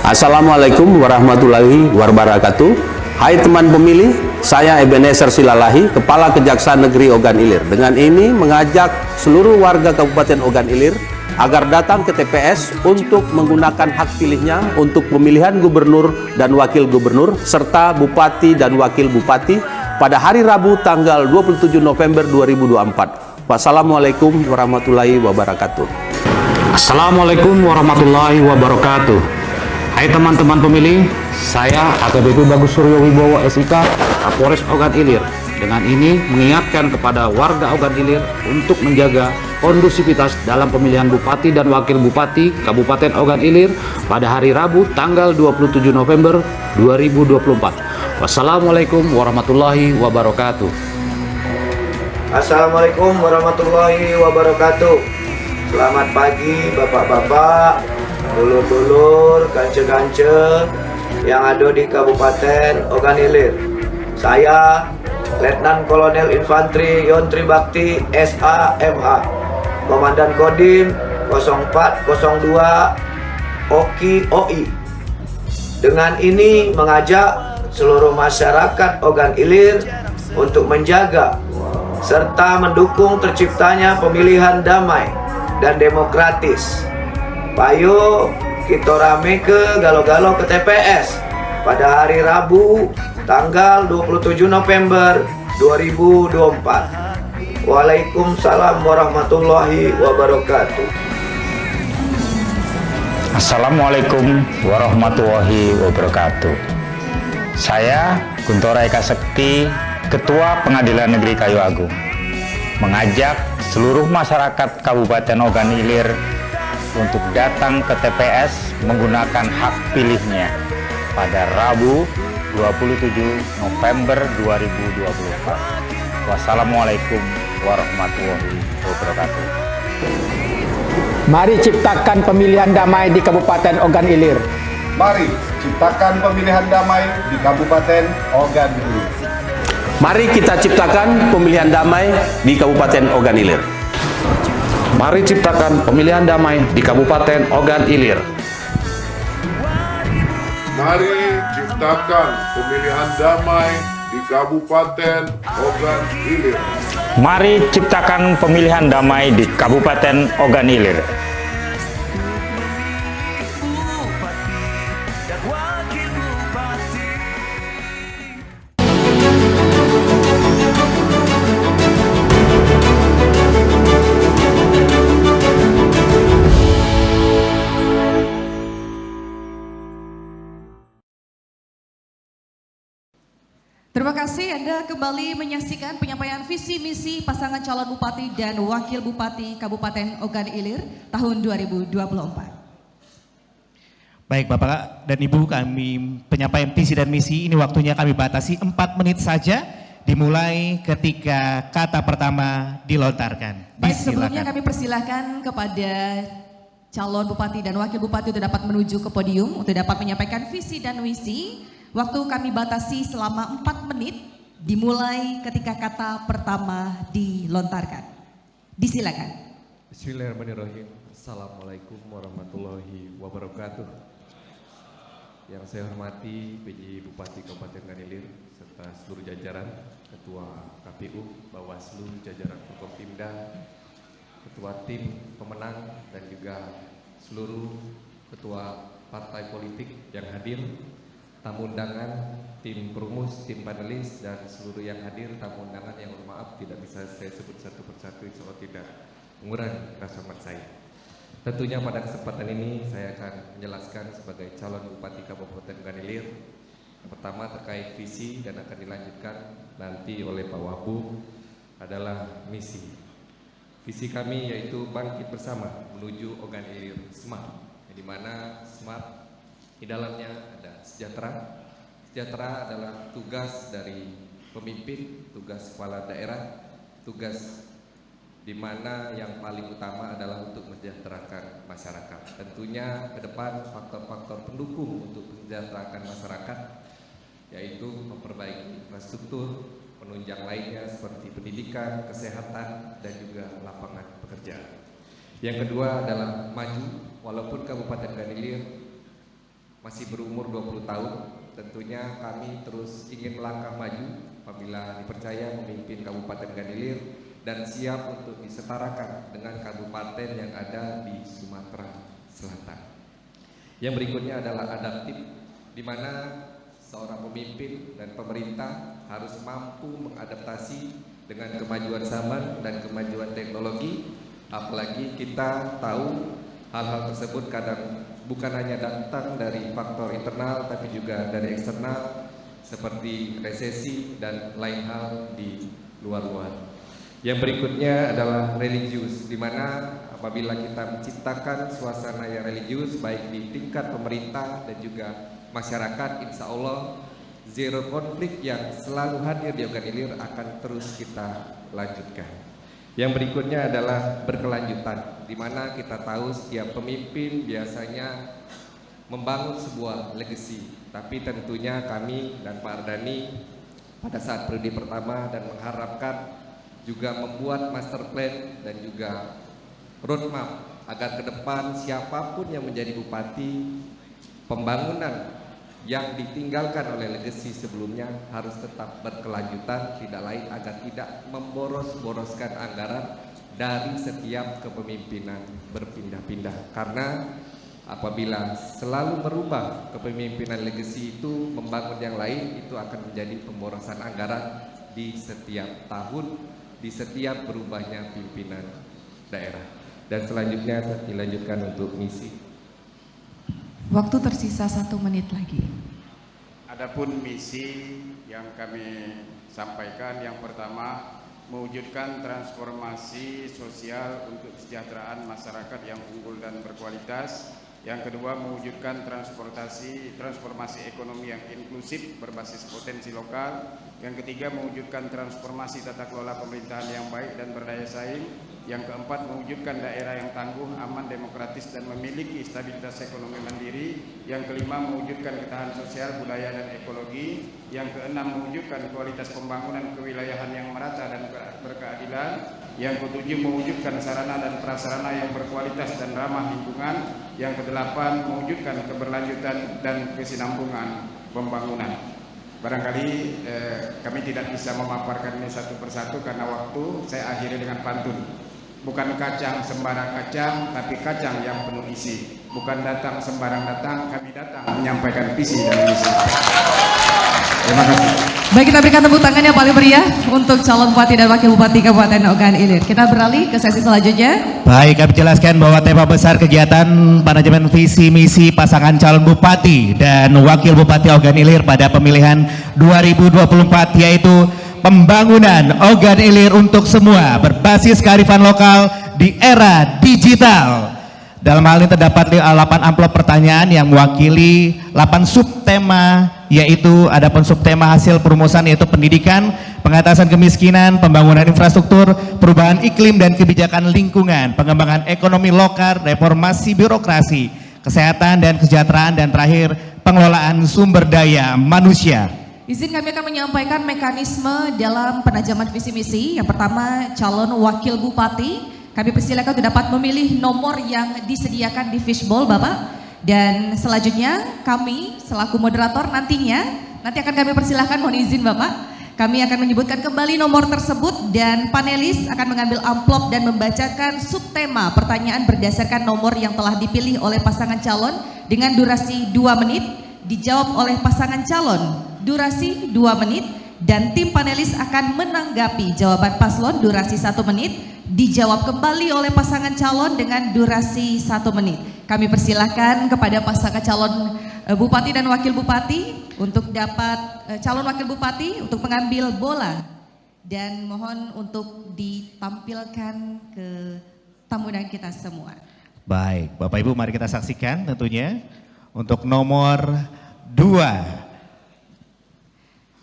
Assalamualaikum warahmatullahi wabarakatuh. Hai teman pemilih, saya Ebenezer Silalahi, Kepala Kejaksaan Negeri Ogan Ilir. Dengan ini mengajak seluruh warga Kabupaten Ogan Ilir agar datang ke TPS untuk menggunakan hak pilihnya untuk pemilihan gubernur dan wakil gubernur serta bupati dan wakil bupati pada hari Rabu tanggal 27 November 2024. Wassalamualaikum warahmatullahi wabarakatuh. Assalamualaikum warahmatullahi wabarakatuh. Hai teman-teman pemilih, saya AKBP Bagus Suryo Wibowo SIK, Kapolres Ogan Ilir. Dengan ini mengingatkan kepada warga Ogan Ilir untuk menjaga kondusivitas dalam pemilihan bupati dan wakil bupati Kabupaten Ogan Ilir pada hari Rabu tanggal 27 November 2024. Wassalamualaikum warahmatullahi wabarakatuh. Assalamualaikum warahmatullahi wabarakatuh. Selamat pagi bapak-bapak, dulur-dulur, kance-kance yang ada di Kabupaten Ogan Ilir. Saya Letnan Kolonel Infantri Yontri Bakti SAMH, Komandan Kodim 0402 OKI OI. Dengan ini mengajak seluruh masyarakat Ogan Ilir untuk menjaga serta mendukung terciptanya pemilihan damai dan demokratis. Payo kita rame ke galo-galo ke TPS pada hari Rabu tanggal 27 November 2024. Waalaikumsalam warahmatullahi wabarakatuh. Assalamualaikum warahmatullahi wabarakatuh. Saya Guntur Eka Sekti, Ketua Pengadilan Negeri Kayu Agung, mengajak seluruh masyarakat Kabupaten Ogan Ilir untuk datang ke TPS menggunakan hak pilihnya pada Rabu 27 November 2024. Wassalamualaikum warahmatullahi wabarakatuh. Mari ciptakan pemilihan damai di Kabupaten Ogan Ilir. Mari ciptakan pemilihan damai di Kabupaten Ogan Ilir. Mari kita ciptakan pemilihan damai di Kabupaten Ogan Ilir. Mari ciptakan pemilihan damai di Kabupaten Ogan Ilir. Mari ciptakan pemilihan damai di Kabupaten Ogan Ilir. Mari ciptakan pemilihan damai di Kabupaten Ogan Ilir. Terima kasih Anda kembali menyaksikan penyampaian visi misi pasangan calon bupati dan wakil bupati Kabupaten Ogan Ilir tahun 2024. Baik Bapak dan Ibu, kami penyampaian visi dan misi ini waktunya kami batasi 4 menit saja, dimulai ketika kata pertama dilontarkan. Baik, sebelumnya kami persilahkan kepada calon bupati dan wakil bupati untuk dapat menuju ke podium untuk dapat menyampaikan visi dan misi. Waktu kami batasi selama 4 menit, dimulai ketika kata pertama dilontarkan. Disilakan. Bismillahirrahmanirrahim. Assalamualaikum warahmatullahi wabarakatuh. Yang saya hormati PJ Bupati Kabupaten Ogan Ilir serta seluruh jajaran, Ketua KPU, Bawaslu, jajaran Forkopimda, Ketua tim pemenang dan juga seluruh ketua partai politik yang hadir, tamu undangan, tim perumus, tim panelis, dan seluruh yang hadir, tamu undangan yang mohon maaf tidak bisa saya sebut satu persatu insya Allah tidak mengurangi rasa hormat saya. Tentunya pada kesempatan ini saya akan menjelaskan sebagai calon Bupati Kabupaten Ogan Ilir. Yang pertama terkait visi dan akan dilanjutkan nanti oleh Pak Wabub adalah misi. Visi kami yaitu bangkit bersama menuju Ogan Ilir Smart, di mana smart di dalamnya ada sejahtera. Sejahtera adalah tugas dari pemimpin, tugas kepala daerah, tugas di mana yang paling utama adalah untuk mensejahterakan masyarakat. Tentunya ke depan faktor-faktor pendukung untuk mensejahterakan masyarakat yaitu memperbaiki infrastruktur, penunjang lainnya seperti pendidikan, kesehatan, dan juga lapangan pekerjaan. Yang kedua adalah maju, walaupun Kabupaten Ogan Ilir masih berumur 20 tahun, tentunya kami terus ingin melangkah maju apabila dipercaya memimpin Kabupaten Ogan Ilir dan siap untuk disetarakan dengan kabupaten yang ada di Sumatera Selatan. Yang berikutnya adalah adaptif, di mana seorang pemimpin dan pemerintah harus mampu mengadaptasi dengan kemajuan zaman dan kemajuan teknologi, apalagi kita tahu hal-hal tersebut kadang bukan hanya datang dari faktor internal tapi juga dari eksternal seperti resesi dan lain hal di luar-luar. Yang berikutnya adalah religius, di mana apabila kita menciptakan suasana yang religius baik di tingkat pemerintah dan juga masyarakat, insya Allah zero konflik yang selalu hadir di Ogan Ilir akan terus kita lanjutkan. Yang berikutnya adalah berkelanjutan, di mana kita tahu setiap pemimpin biasanya membangun sebuah legacy, tapi tentunya kami dan Pak Ardani pada saat periode pertama dan mengharapkan juga membuat master plan dan juga roadmap agar ke depan siapapun yang menjadi bupati, pembangunan yang ditinggalkan oleh legasi sebelumnya harus tetap berkelanjutan, tidak lain agar tidak memboros-boroskan anggaran dari setiap kepemimpinan berpindah-pindah. Karena apabila selalu merubah kepemimpinan legasi itu membangun yang lain, itu akan menjadi pemborosan anggaran di setiap tahun, di setiap berubahnya pimpinan daerah. Dan selanjutnya dilanjutkan untuk misi. Waktu tersisa 1 menit lagi. Adapun misi yang kami sampaikan, yang pertama mewujudkan transformasi sosial untuk kesejahteraan masyarakat yang unggul dan berkualitas. Yang kedua, mewujudkan transformasi ekonomi yang inklusif berbasis potensi lokal. Yang ketiga, mewujudkan transformasi tata kelola pemerintahan yang baik dan berdaya saing. Yang keempat, mewujudkan daerah yang tangguh, aman, demokratis dan memiliki stabilitas ekonomi mandiri. Yang kelima, mewujudkan ketahanan sosial, budaya dan ekologi. Yang keenam, mewujudkan kualitas pembangunan kewilayahan yang merata dan berkeadilan. Yang ketujuh, mewujudkan sarana dan prasarana yang berkualitas dan ramah lingkungan. Yang kedelapan, mewujudkan keberlanjutan dan kesinambungan pembangunan. Barangkali kami tidak bisa memaparkan ini satu persatu karena waktu. Saya akhiri dengan pantun. Bukan kacang sembarang kacang, tapi kacang yang penuh isi. Bukan datang sembarang datang, kami datang menyampaikan visi dan misi. Terima kasih. Baik, kita berikan tepuk tangan yang paling meriah untuk calon Bupati dan Wakil Bupati Kabupaten Ogan Ilir. Kita beralih ke sesi selanjutnya. Baik, kami jelaskan bahwa tema besar kegiatan manajemen visi misi pasangan calon Bupati dan Wakil Bupati Ogan Ilir pada pemilihan 2024 yaitu pembangunan Ogan Ilir untuk semua berbasis kearifan lokal di era digital. Dalam hal ini terdapat 8 amplop pertanyaan yang mewakili 8 subtema, yaitu ada subtema hasil perumusan yaitu pendidikan, pengatasan kemiskinan, pembangunan infrastruktur, perubahan iklim dan kebijakan lingkungan, pengembangan ekonomi lokal, reformasi birokrasi, kesehatan dan kesejahteraan, dan terakhir pengelolaan sumber daya manusia. Izin kami akan menyampaikan mekanisme dalam penajaman visi misi. Yang pertama, calon wakil bupati. Kami persilakan untuk dapat memilih nomor yang disediakan di fishbowl, Bapak. Dan selanjutnya kami selaku moderator nanti akan kami persilahkan, mohon izin Bapak. Kami akan menyebutkan kembali nomor tersebut dan panelis akan mengambil amplop dan membacakan subtema pertanyaan berdasarkan nomor yang telah dipilih oleh pasangan calon dengan durasi 2 menit, dijawab oleh pasangan calon durasi 2 menit, dan tim panelis akan menanggapi jawaban paslon durasi 1 menit, dijawab kembali oleh pasangan calon dengan durasi 1 menit. Kami persilahkan kepada pasangan calon Bupati dan Wakil Bupati untuk dapat calon Wakil Bupati untuk mengambil bola dan mohon untuk ditampilkan ke tamu dan kita semua. Baik, Bapak Ibu mari kita saksikan tentunya untuk nomor 2.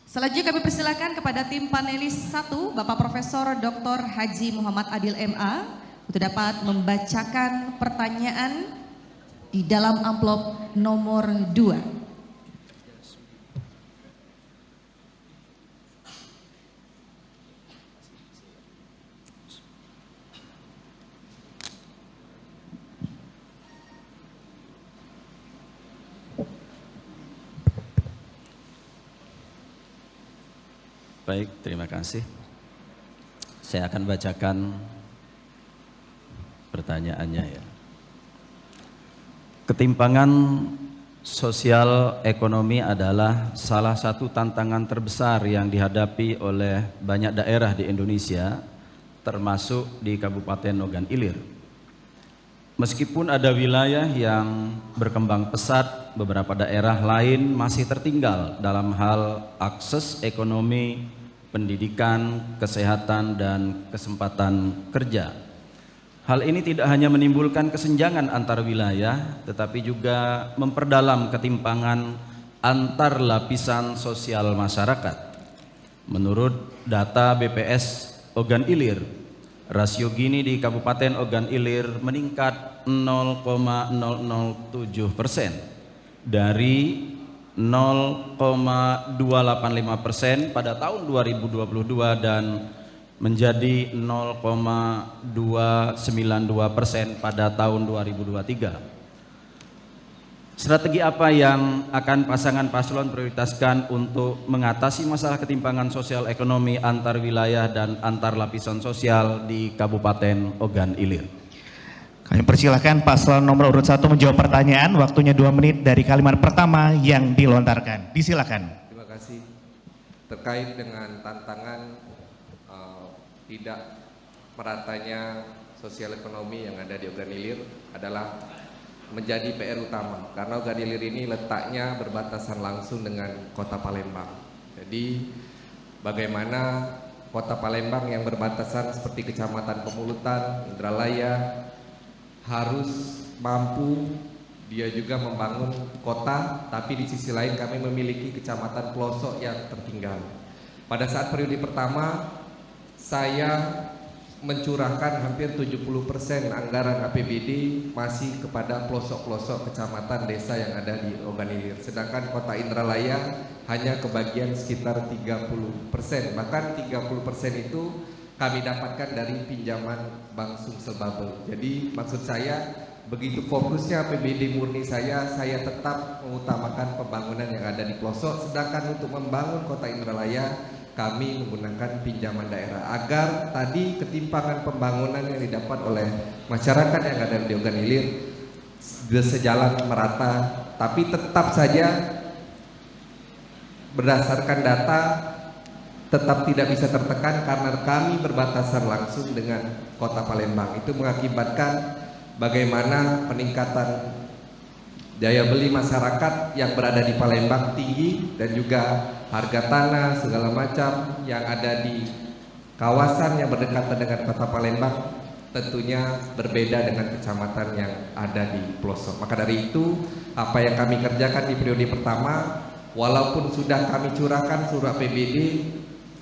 Selanjutnya kami persilakan kepada tim panelis 1, Bapak Profesor Dr. Haji Muhammad Adil MA untuk dapat membacakan pertanyaan di dalam amplop nomor 2. Baik, terima kasih. Saya akan bacakan pertanyaannya ya. Ketimpangan sosial ekonomi adalah salah satu tantangan terbesar yang dihadapi oleh banyak daerah di Indonesia, termasuk di Kabupaten Ogan Ilir. Meskipun ada wilayah yang berkembang pesat, beberapa daerah lain masih tertinggal dalam hal akses ekonomi, pendidikan, kesehatan, dan kesempatan kerja. Hal ini tidak hanya menimbulkan kesenjangan antar wilayah, tetapi juga memperdalam ketimpangan antar lapisan sosial masyarakat. Menurut data BPS Ogan Ilir, rasio Gini di Kabupaten Ogan Ilir meningkat 0,007% dari 0,285% pada tahun 2022 dan menjadi 0,292% pada tahun 2023. Strategi apa yang akan pasangan paslon prioritaskan untuk mengatasi masalah ketimpangan sosial ekonomi antar wilayah dan antar lapisan sosial di Kabupaten Ogan Ilir? Kami persilahkan paslon nomor urut 1 menjawab pertanyaan, waktunya 2 menit dari kalimat pertama yang dilontarkan. Disilakan. Terima kasih. Terkait dengan tantangan tidak meratanya sosial ekonomi yang ada di Ogan Ilir adalah menjadi PR utama karena Ogan Ilir ini letaknya berbatasan langsung dengan Kota Palembang. Jadi bagaimana Kota Palembang yang berbatasan seperti Kecamatan Pemulutan, Indralaya harus mampu dia juga membangun kota, tapi di sisi lain kami memiliki kecamatan pelosok yang tertinggal. Pada saat periode pertama saya mencurahkan hampir 70% anggaran APBD masih kepada pelosok-pelosok kecamatan desa yang ada di Ogan Ilir. Sedangkan kota Indralaya hanya kebagian sekitar 30%. Bahkan 30% itu kami dapatkan dari pinjaman Bank Sumsel Bubble. Jadi maksud saya begitu fokusnya APBD murni saya tetap mengutamakan pembangunan yang ada di pelosok. Sedangkan untuk membangun kota Indralaya kami menggunakan pinjaman daerah agar tadi ketimpangan pembangunan yang didapat oleh masyarakat yang ada di Ogan Ilir sejalan merata, tapi tetap saja berdasarkan data tetap tidak bisa tertekan karena kami berbatasan langsung dengan Kota Palembang. Itu mengakibatkan bagaimana peningkatan daya beli masyarakat yang berada di Palembang tinggi dan juga harga tanah segala macam yang ada di kawasan yang berdekatan dengan Kota Palembang tentunya berbeda dengan kecamatan yang ada di pelosok. Maka dari itu apa yang kami kerjakan di periode pertama, walaupun sudah kami curahkan seluruh APBD,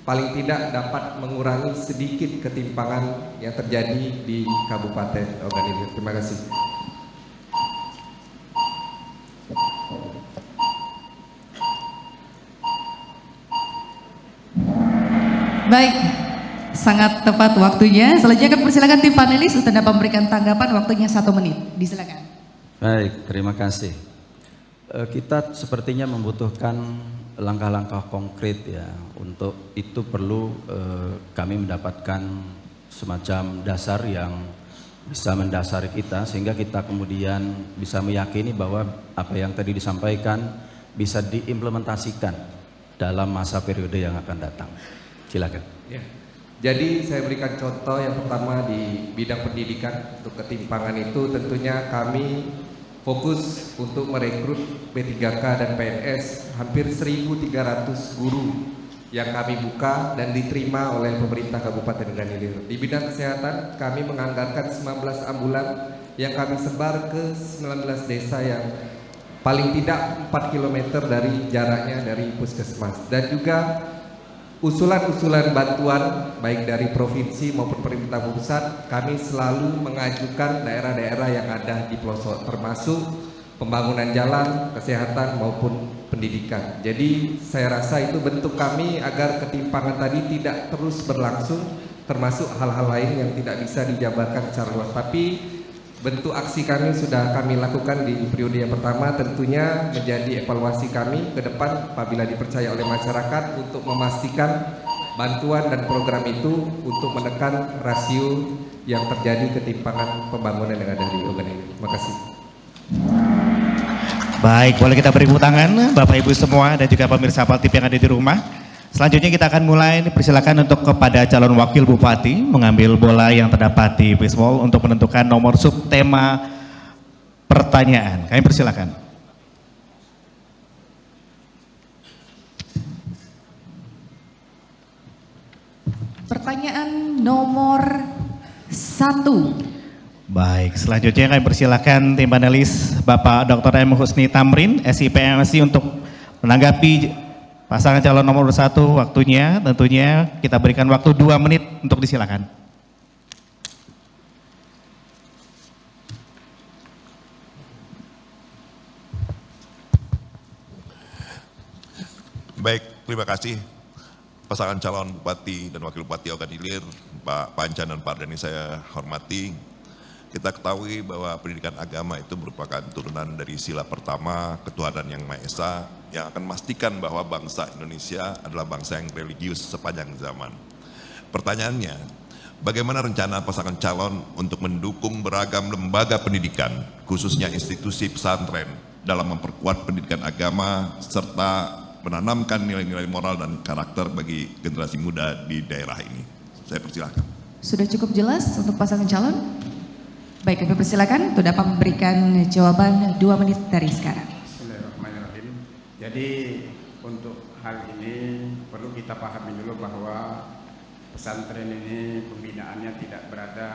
paling tidak dapat mengurangi sedikit ketimpangan yang terjadi di Kabupaten Ogan Ilir. Terima kasih. Baik, sangat tepat waktunya. Selanjutnya akan persilakan tim panelis untuk dapat memberikan tanggapan, waktunya 1 menit. Disilakan. Baik, terima kasih. Kita sepertinya membutuhkan langkah-langkah konkret ya. Untuk itu perlu kami mendapatkan semacam dasar yang bisa mendasari kita sehingga kita kemudian bisa meyakini bahwa apa yang tadi disampaikan bisa diimplementasikan dalam masa periode yang akan datang. Silakan. Ya. Jadi saya berikan contoh yang pertama di bidang pendidikan. Untuk ketimpangan itu tentunya kami fokus untuk merekrut P3K dan PNS hampir 1.300 guru yang kami buka dan diterima oleh pemerintah Kabupaten Ogan Ilir. Di bidang kesehatan kami menganggarkan 19 ambulan yang kami sebar ke 19 desa yang paling tidak 4 km dari jaraknya dari puskesmas. Dan juga usulan-usulan bantuan baik dari provinsi maupun pemerintah pusat kami selalu mengajukan daerah-daerah yang ada di pelosok termasuk pembangunan jalan, kesehatan maupun pendidikan. Jadi saya rasa itu bentuk kami agar ketimpangan tadi tidak terus berlangsung, termasuk hal-hal lain yang tidak bisa dijabarkan secara luas. Tapi bentuk aksi kami sudah kami lakukan di periode yang pertama, tentunya menjadi evaluasi kami ke depan apabila dipercaya oleh masyarakat untuk memastikan bantuan dan program itu untuk menekan rasio yang terjadi ketimpangan pembangunan yang ada di Ogan Ilir. Terima kasih. Baik, boleh kita beri tepuk tangan Bapak Ibu semua dan juga pemirsa Paltip yang ada di rumah. Selanjutnya kita akan mulai, persilakan untuk kepada calon wakil bupati mengambil bola yang terdapat di baseball untuk menentukan nomor subtema pertanyaan. Kami persilakan. Pertanyaan nomor 1. Baik, selanjutnya kami persilakan tim panelis Bapak Dr. M. Husni Tamrin, SIPMSI untuk menanggapi pasangan calon nomor 1. Waktunya tentunya kita berikan waktu 2 menit untuk disilakan. Baik, terima kasih pasangan calon bupati dan wakil bupati Ogan Ilir, Pak Panca dan Pak Ardani saya hormati. Kita ketahui bahwa pendidikan agama itu merupakan turunan dari sila pertama ketuhanan yang Maha Esa yang akan memastikan bahwa bangsa Indonesia adalah bangsa yang religius sepanjang zaman. Pertanyaannya, bagaimana rencana pasangan calon untuk mendukung beragam lembaga pendidikan, khususnya institusi pesantren, dalam memperkuat pendidikan agama serta menanamkan nilai-nilai moral dan karakter bagi generasi muda di daerah ini? Saya persilahkan. Sudah cukup jelas untuk pasangan calon? Baik, kami persilakan untuk dapat memberikan jawaban 2 menit dari sekarang. Bismillahirrahmanirrahim. Jadi untuk hal ini perlu kita pahami dulu bahwa pesantren ini pembinaannya tidak berada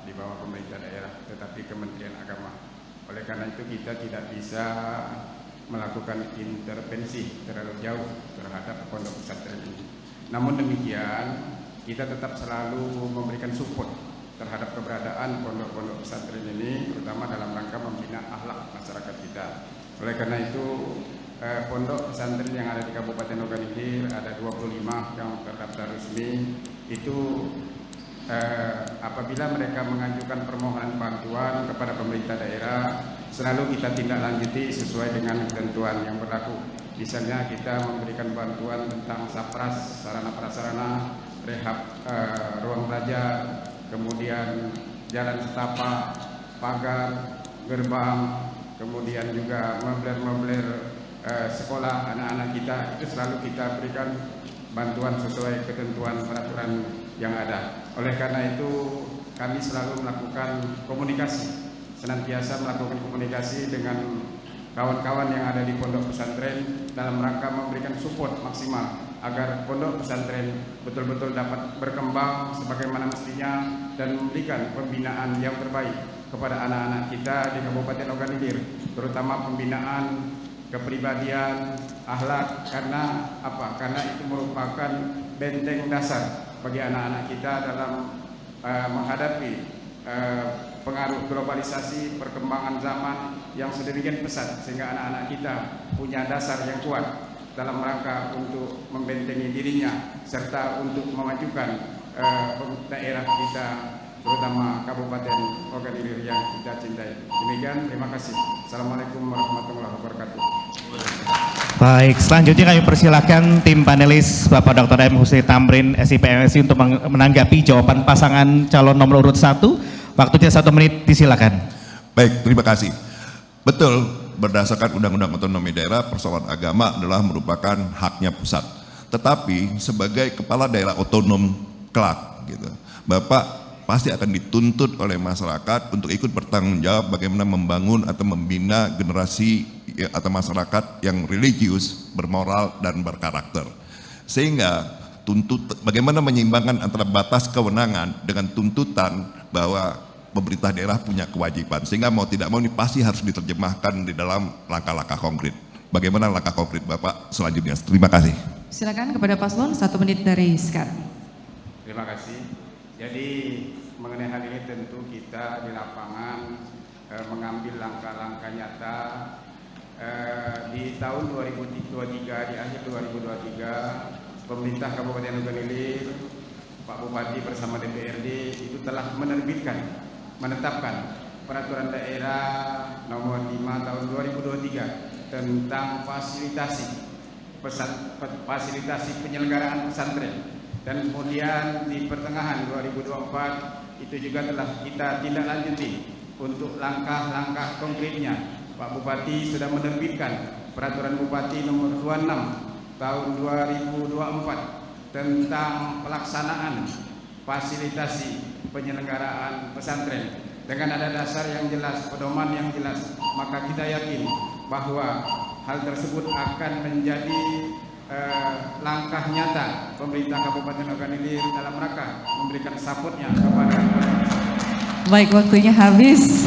di bawah pemerintah daerah, tetapi Kementerian Agama. Oleh karena itu kita tidak bisa melakukan intervensi terlalu jauh terhadap pondok pesantren ini. Namun demikian, kita tetap selalu memberikan support terhadap keberadaan pondok-pondok pesantren ini, terutama dalam rangka membina akhlak masyarakat kita. Oleh karena itu, pondok pesantren yang ada di Kabupaten Ogan Ilir ada 25 yang terdaftar resmi. Itu apabila mereka mengajukan permohonan bantuan kepada pemerintah daerah, selalu kita tindak lanjuti sesuai dengan ketentuan yang berlaku. Misalnya kita memberikan bantuan tentang sapras, sarana prasarana, rehab ruang belajar, kemudian jalan setapak, pagar, gerbang, kemudian juga mebler-mebler sekolah anak-anak kita, itu selalu kita berikan bantuan sesuai ketentuan peraturan yang ada. Oleh karena itu kami selalu melakukan komunikasi, senantiasa melakukan komunikasi dengan kawan-kawan yang ada di pondok pesantren dalam rangka memberikan support maksimal agar pondok pesantren betul-betul dapat berkembang sebagaimana mestinya dan memberikan pembinaan yang terbaik kepada anak-anak kita di Kabupaten Ogan Ilir, terutama pembinaan kepribadian, akhlak. Karena apa? Karena itu merupakan benteng dasar bagi anak-anak kita dalam menghadapi pengaruh globalisasi, perkembangan zaman yang sedemikian pesat, sehingga anak-anak kita punya dasar yang kuat dalam rangka untuk membentengi dirinya serta untuk memajukan daerah kita, terutama Kabupaten Ogan Ilir yang kita cintai. Demikian, terima kasih. Assalamualaikum warahmatullahi wabarakatuh. Baik, selanjutnya kami persilakan tim panelis Bapak Dr. M. Husni Tamrin, SIPMSI untuk menanggapi jawaban pasangan calon nomor urut 1. Waktunya 1 menit, disilakan. Baik, terima kasih. Betul, berdasarkan Undang-Undang Otonomi Daerah, persoalan agama adalah merupakan haknya pusat. Tetapi sebagai kepala daerah otonom kelak, gitu, Bapak pasti akan dituntut oleh masyarakat untuk ikut bertanggung jawab bagaimana membangun atau membina generasi atau masyarakat yang religius, bermoral, dan berkarakter. Sehingga bagaimana menyeimbangkan antara batas kewenangan dengan tuntutan bahwa pemerintah daerah punya kewajiban, sehingga mau tidak mau ini pasti harus diterjemahkan di dalam langkah-langkah konkret. Bagaimana langkah konkret Bapak selanjutnya? Terima kasih. Silakan kepada paslon 1 menit dari sekarang. Terima kasih. Jadi mengenai hal ini tentu kita di lapangan mengambil langkah-langkah nyata. Di tahun 2023, di akhir 2023, pemerintah Kabupaten Ogan Ilir, Pak Bupati bersama DPRD itu telah menetapkan peraturan daerah nomor 5 tahun 2023 tentang fasilitasi penyelenggaraan pesantren, dan kemudian di pertengahan 2024 itu juga telah kita tindak lanjuti untuk langkah-langkah konkretnya. Pak Bupati sudah menerbitkan peraturan Bupati nomor 26 tahun 2024 tentang pelaksanaan fasilitasi penyelenggaraan pesantren dengan ada dasar yang jelas, pedoman yang jelas. Maka kita yakin bahwa hal tersebut akan menjadi langkah nyata pemerintah Kabupaten Ogan Ilir dalam rangka memberikan supportnya kepada. Baik, waktunya habis.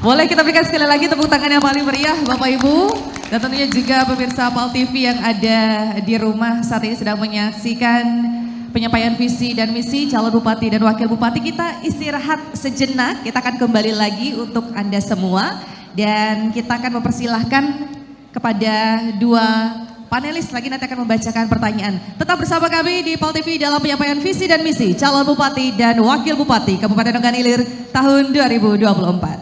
Boleh kita berikan sekali lagi tepuk tangan yang paling meriah Bapak Ibu, dan tentunya juga pemirsa PAL TV yang ada di rumah saat ini sedang menyaksikan penyampaian visi dan misi calon bupati dan wakil bupati. Kita istirahat sejenak, kita akan kembali lagi untuk Anda semua, dan kita akan mempersilahkan kepada 2 panelis lagi nanti akan membacakan pertanyaan. Tetap bersama kami di PAL TV dalam penyampaian visi dan misi calon bupati dan wakil bupati Kabupaten Ogan Ilir tahun 2024.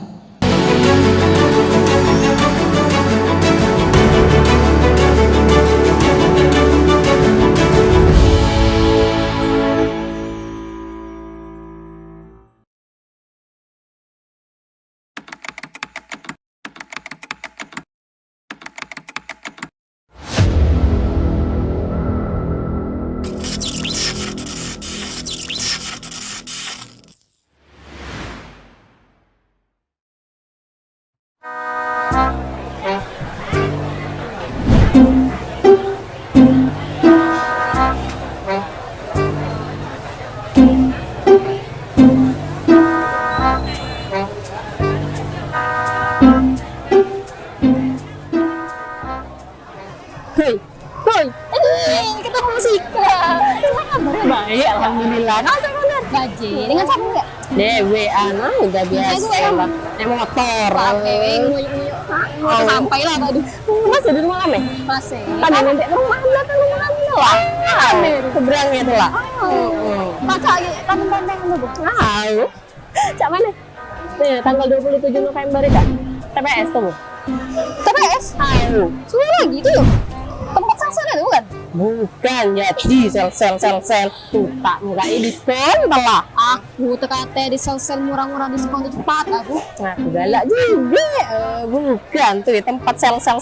Ketemu Sika. Kabarnya baik, alhamdulillah. Kau sama nggak? Gaji. Dengan siapa enggak? Dewe, anak udah biasa lah. Motor. Mau sampai lah tadi. Masih di rumah kami? Masih. Tadi nanti ke rumah belakang rumah kami lah. Seberangnya itu lah. Baca tantang-tantang dulu. Tahu. Cak mana? Tanggal 27 November itu. TPS tuh. TPS? Tahu. Suruh lagi itu yuk. Tempat sel-sel itu bukan? Bukan, jadi sel-sel tutak mulai diskon telah. Aku tekate di sel-sel murah-murah diskon cepat aku. Nah, aku galak juga. Bukan tuh tempat sel-sel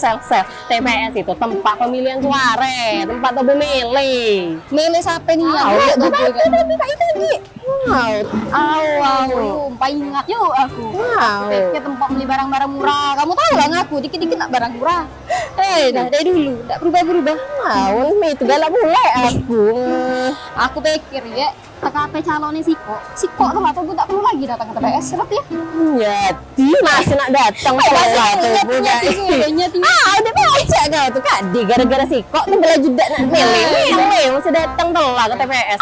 TPS itu tempat pemilihan suara, tempat tuh milih. Milih siapa nih yang tapi tadi. Lupa ingat yuk aku. Ke tempat beli barang-barang murah. Kamu tahu lah ngaku dikit-dikit nak barang murah. Dari dulu, tak berubah-berubah. Itu galak mulai aku. Aku pikir ya, TKP calonnya Siko tuh atau gue tak perlu lagi datang ke TPS, seret ya? Jadi masih nak datang telat tuh udah baca kau tuh kadi gara-gara Siko tuh bela juga nak milih masih datang telat ke TPS.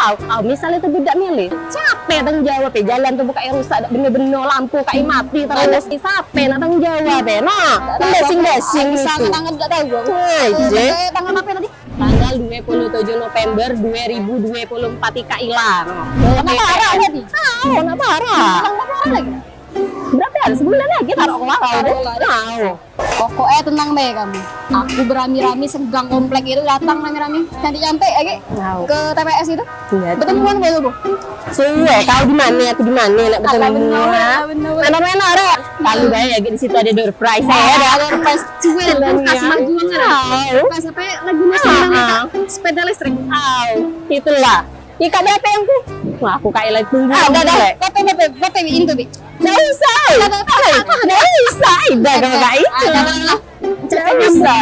Misalnya tuh budak milih, capek tanggung jawab ya, jalan tuh buka rusak, bener-bener lampu kayak mati terus. Capek nak tanggung jawab ya, nah dasing-dasing itu. Tangan gak tahu gue. Tanggal apa tadi? Tanggal 27 November 2024 Ika hilang. Kenapa parah tadi? Kenapa parah? Kenapa parah lagi? Berapa hari? Sebulan lagi taruh keluar. Tahu. Pokoknya tenang deh kamu. Aku berami-rami segang komplek itu datang rame-rame. Nyampe lagi ke TPS itu. Ketemuan gak tuh? Suwe, kau di mana? Aku di mana? Nak bertemu. Mana-mana rek. Kalau gaya di situ ada door prize. Ada door prize. Cuy, kasih majuan nggak? Pas sampai lagi masih sepeda listrik. Itulah. Ika berapa yang tuh? Wah, aku kayak lagi tunggu. Bapak itu bi. Nggak usah. Nggak usah. Ida kalau kayak itu. Nggak usah.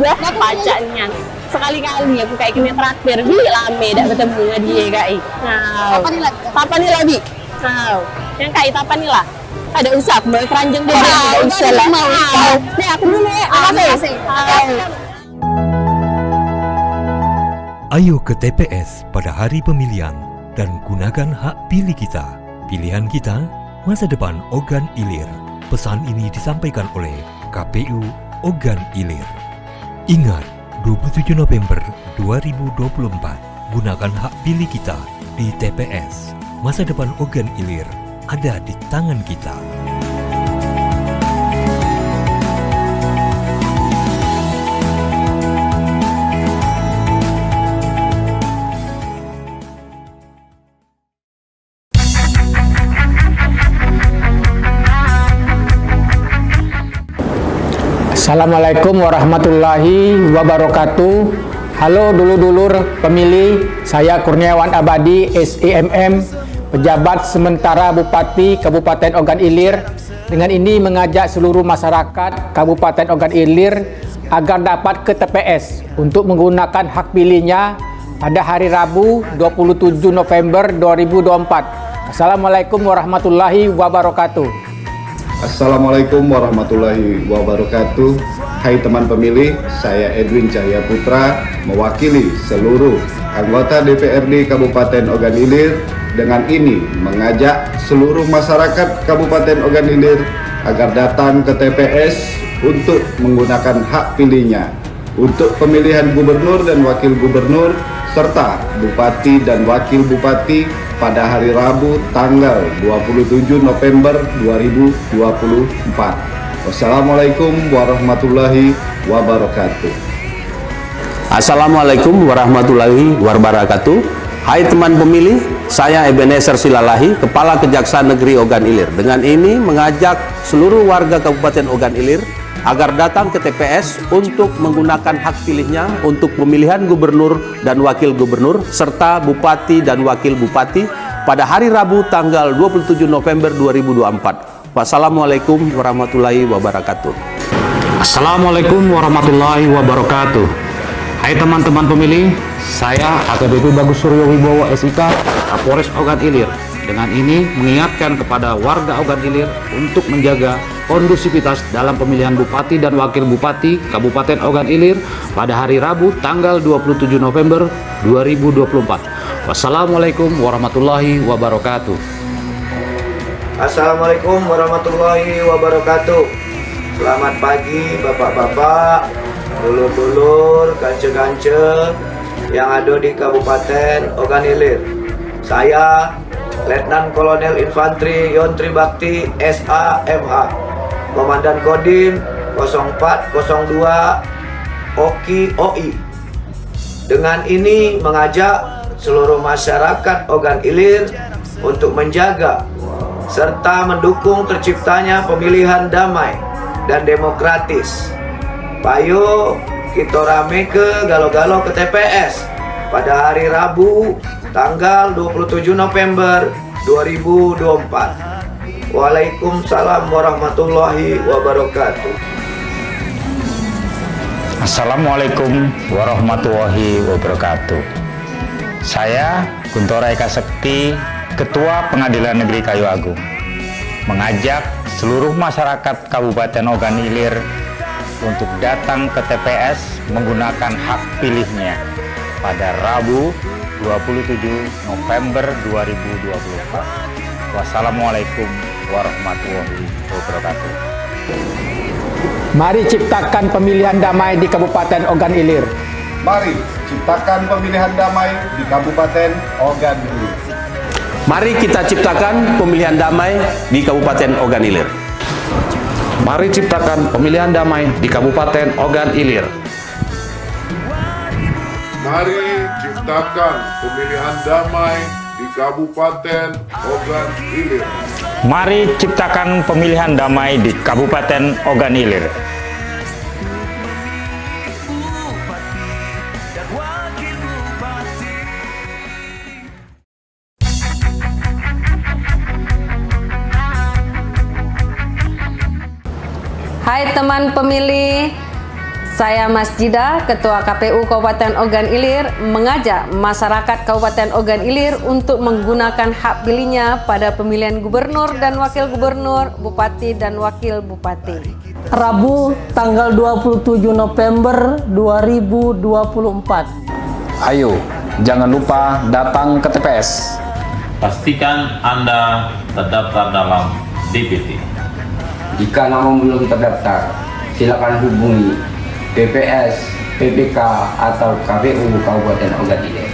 Wah, pacanya. Sekali-kali aku kayak gini terakhir. Lame dah bertemu dengan dia kayak. Kapan nih lagi? Yang kayak kapan nih lah? Ada usaha, mau keranjang dia. Ada usaha lah. Nih aku dulu ya. Makasih. Ayo ke TPS pada hari pemilihan dan gunakan hak pilih kita. Pilihan kita, masa depan Ogan Ilir. Pesan ini disampaikan oleh KPU Ogan Ilir. Ingat, 27 November 2024, gunakan hak pilih kita di TPS. Masa depan Ogan Ilir ada di tangan kita. Assalamualaikum warahmatullahi wabarakatuh. Halo dulur-dulur pemilih, saya Kurniawan Abadi, SIMM, pejabat sementara Bupati Kabupaten Ogan Ilir. Dengan ini mengajak seluruh masyarakat Kabupaten Ogan Ilir agar dapat ke TPS untuk menggunakan hak pilihnya pada hari Rabu 27 November 2024. Assalamualaikum warahmatullahi wabarakatuh. Assalamualaikum warahmatullahi wabarakatuh. Hai teman pemilih, saya Edwin Cahya Putra mewakili seluruh anggota DPRD Kabupaten Ogan Ilir. Dengan ini mengajak seluruh masyarakat Kabupaten Ogan Ilir agar datang ke TPS untuk menggunakan hak pilihnya. untuk pemilihan gubernur dan wakil gubernur serta bupati dan wakil bupati pada hari Rabu tanggal 27 November 2024. Wassalamualaikum warahmatullahi wabarakatuh. Assalamualaikum warahmatullahi wabarakatuh. Hai teman pemilih, saya Ebenezer Silalahi, Kepala Kejaksaan Negeri Ogan Ilir. Dengan ini mengajak seluruh warga Kabupaten Ogan Ilir agar datang ke TPS untuk menggunakan hak pilihnya untuk pemilihan gubernur dan wakil gubernur serta bupati dan wakil bupati pada hari Rabu tanggal 27 November 2024. Wassalamualaikum warahmatullahi wabarakatuh. Assalamualaikum warahmatullahi wabarakatuh. Hai teman-teman pemilih, saya AKBP Bagus Suryo Wibowo SIK, Kapolres Ogan Ilir. Dengan ini mengingatkan kepada warga Ogan Ilir untuk menjaga kondusivitas dalam pemilihan bupati dan wakil bupati Kabupaten Ogan Ilir pada hari Rabu tanggal 27 November 2024. Wassalamualaikum warahmatullahi wabarakatuh. Assalamualaikum warahmatullahi wabarakatuh. Selamat pagi bapak-bapak, dulur-dulur, kance-kance yang ada di Kabupaten Ogan Ilir. Saya Letnan Kolonel Infantri Yontri Bakti SAMH, Komandan Kodim 0402 Oki OI. Dengan ini mengajak seluruh masyarakat Ogan Ilir untuk menjaga serta mendukung terciptanya pemilihan damai dan demokratis. Payo kita rame ke galo-galo ke TPS pada hari Rabu tanggal 27 November 2024. Waalaikumsalam warahmatullahi wabarakatuh. Assalamualaikum warahmatullahi wabarakatuh. Saya Guntur Eka Sekti, Ketua Pengadilan Negeri Kayu Agung, mengajak seluruh masyarakat Kabupaten Ogan Ilir untuk datang ke TPS menggunakan hak pilihnya pada Rabu 27 November 2024. Wassalamualaikum warahmatullahi wabarakatuh. Mari ciptakan pemilihan damai di Kabupaten Ogan Ilir. Mari ciptakan pemilihan damai di Kabupaten Ogan Ilir. Mari kita ciptakan pemilihan damai di Kabupaten Ogan Ilir. Mari ciptakan pemilihan damai di Kabupaten Ogan Ilir. Mari ciptakan pemilihan damai di Kabupaten Ogan Ilir. Mari ciptakan pemilihan damai di Kabupaten Ogan Ilir. Hai teman pemilih, saya Masjidah, Ketua KPU Kabupaten Ogan Ilir, mengajak masyarakat Kabupaten Ogan Ilir untuk menggunakan hak pilihnya pada pemilihan gubernur dan wakil gubernur, bupati dan wakil bupati. Rabu tanggal 27 November 2024. Ayo, jangan lupa datang ke TPS. Pastikan Anda terdaftar dalam DPT. Jika nama belum terdaftar, silakan hubungi TPS, PPK, atau KPU Kabupaten Ogan Ilir.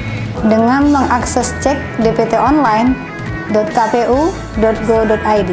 Dengan mengakses cek dptonline.kpu.go.id.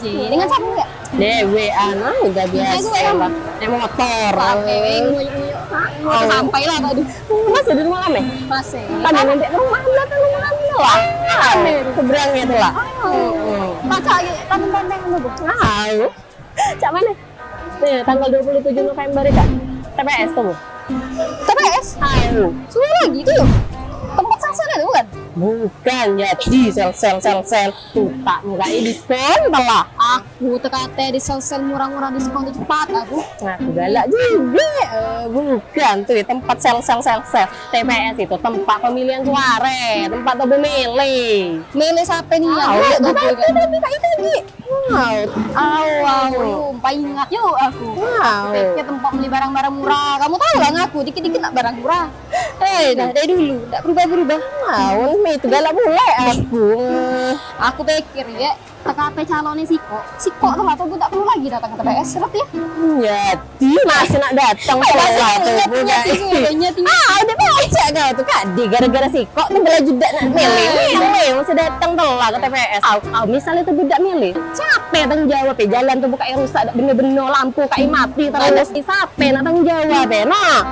Cik. Dengan siapa enggak? Dewe anak udah biasa lah. Naik motor. Sampai lah tadi. Masih di rumah kami? Masih. Tadi nanti ke rumah belakang rumah kami lah. Seberangnya itu lah. Baca lagi tantang-tantang dulu. Tahu. Cak mana? Tanggal 27 November ya, Kak? TPS tuh. TPS? Ayo. Sudah lagi tuh. Tempat sel-sel itu bukan? Bukan, jadi sel. Tuh, tak mulai diskon telah. Aku tekate di sel-sel murah-murah diskon cepat aku. Aku galak juga. Bukan tuh tempat sel. TPS itu tempat pemilihan suara, tempat tuh milih. Milih siapa nih? Tapi Kak Itagi. Lupa ingat yuk aku. Pikir tempat beli barang-barang murah. Kamu tahu lah ngaku dikit-dikit nak barang murah. Dari dulu, tak berubah-berubah. Itu galak mulai aku. Aku pikir ya, TKP calonnya Siko tuh atau tak perlu lagi datang ke TPS, seret ya? Jadi masih nak datang sekolah tuh bukan? Udah baca kau tuh Kak, gara-gara Siko tuh bela juga nak milih, masih datang telah ke TPS. Misalnya tuh budak milih, capek tanggung jawab ya, jalan tuh buka rusak, bener-bener lampu kayak mati terus, capek nak tanggung jawab ya,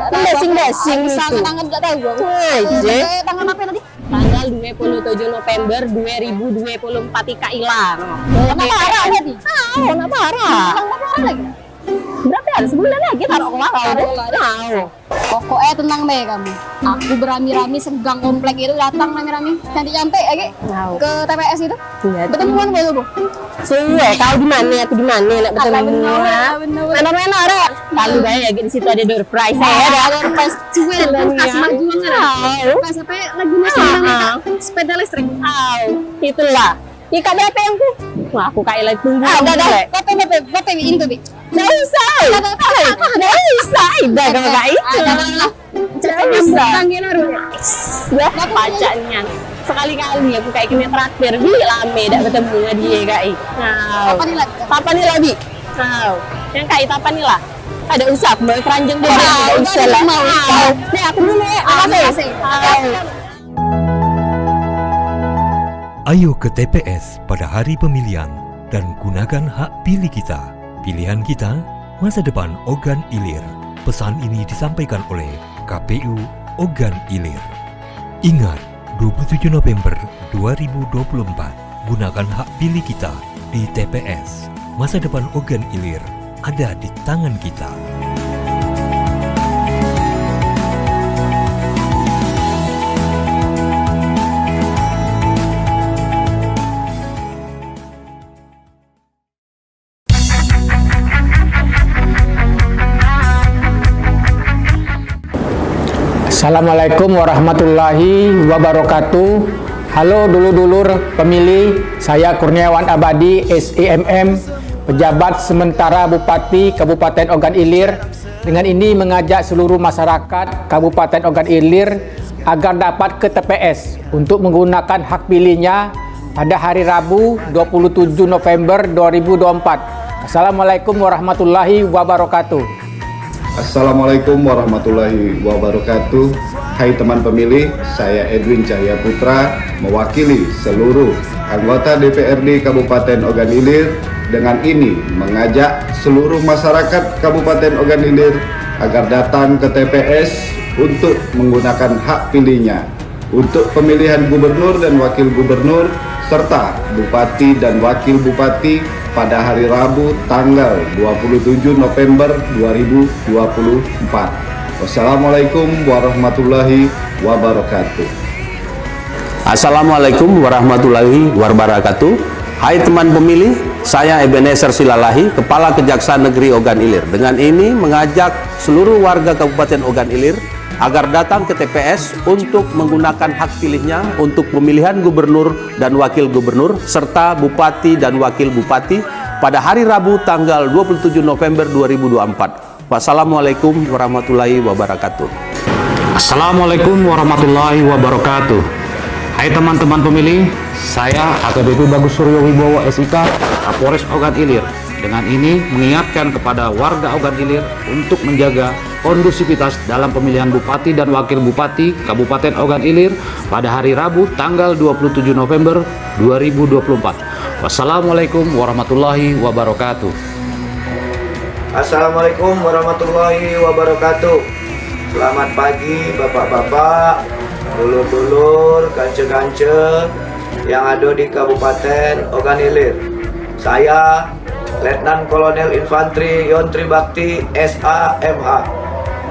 basing-basing itu. Tanggal gak tahu gue. Tanggal apa tadi? Tanggal 27 November 2024 Ika hilang. Kenapa parah berarti? Kenapa parah? Kenapa parah lagi? Berarti ada sebulan lagi taruh kelar. Pokoknya tenang deh kamu. Aku berami-rami segang komplek itu datang rami-rami. Nanti nyampe lagi ke TPS itu. Ketemuan baru bu. Suwe, kau di mana? Aku di mana? Nak bertemu. Mana rek? Lalu kayak di situ ada door prize. Ada door prize. Suwe kasih majuan. Kasih apa lagi masih sepeda listrik. Itulah. Ika berapa yang ku? Wah, aku kayak lagi tunggu. Berapa itu bi? Nggak usah. Nggak usah. Idah kalau kayak itu. Nggak usah. Ya, pacanya. Sekali-kali aku kayak kini terakhir. Bi lame dah bertemu dengan dia kayak. Apa nih lagi? Yang kayak apa nih lah? Ada usah. Mau keranjang dulu. Nggak usah lah. Nih aku dulu ya. Makasih. Ayo ke TPS pada hari pemilihan dan gunakan hak pilih kita. Pilihan kita, masa depan Ogan Ilir. Pesan ini disampaikan oleh KPU Ogan Ilir. Ingat, 27 November 2024, gunakan hak pilih kita di TPS. Masa depan Ogan Ilir ada di tangan kita. Assalamualaikum warahmatullahi wabarakatuh. Halo dulur-dulur pemilih, saya Kurniawan Abadi SIMM, pejabat sementara Bupati Kabupaten Ogan Ilir. Dengan ini mengajak seluruh masyarakat Kabupaten Ogan Ilir agar dapat ke TPS untuk menggunakan hak pilihnya pada hari Rabu 27 November 2024. Assalamualaikum warahmatullahi wabarakatuh. Assalamualaikum warahmatullahi wabarakatuh. Hai teman pemilih, saya Edwin Cahya Putra mewakili seluruh anggota DPRD Kabupaten Ogan Ilir. Dengan ini mengajak seluruh masyarakat Kabupaten Ogan Ilir agar datang ke TPS untuk menggunakan hak pilihnya untuk pemilihan gubernur dan wakil gubernur serta bupati dan wakil bupati pada hari Rabu tanggal 27 November 2024. Wassalamualaikum warahmatullahi wabarakatuh. Assalamualaikum warahmatullahi wabarakatuh. Hai teman pemilih, saya Ebenezer Silalahi, Kepala Kejaksaan Negeri Ogan Ilir. Dengan ini mengajak seluruh warga Kabupaten Ogan Ilir agar datang ke TPS untuk menggunakan hak pilihnya untuk pemilihan gubernur dan wakil gubernur serta bupati dan wakil bupati pada hari Rabu tanggal 27 November 2024. Wassalamualaikum warahmatullahi wabarakatuh. Assalamualaikum warahmatullahi wabarakatuh. Hai teman-teman pemilih, saya AKBP Bagus Suryo Wibowo SIK, Kapolres Ogan Ilir. Dengan ini mengingatkan kepada warga Ogan Ilir untuk menjaga kondusivitas dalam pemilihan bupati dan wakil bupati Kabupaten Ogan Ilir pada hari Rabu tanggal 27 November 2024. Wassalamualaikum warahmatullahi wabarakatuh. Assalamualaikum warahmatullahi wabarakatuh. Selamat pagi bapak-bapak, dulur-dulur, kance-kance yang ada di Kabupaten Ogan Ilir. Saya Letnan Kolonel Infantri Yontri Bakti SAMH,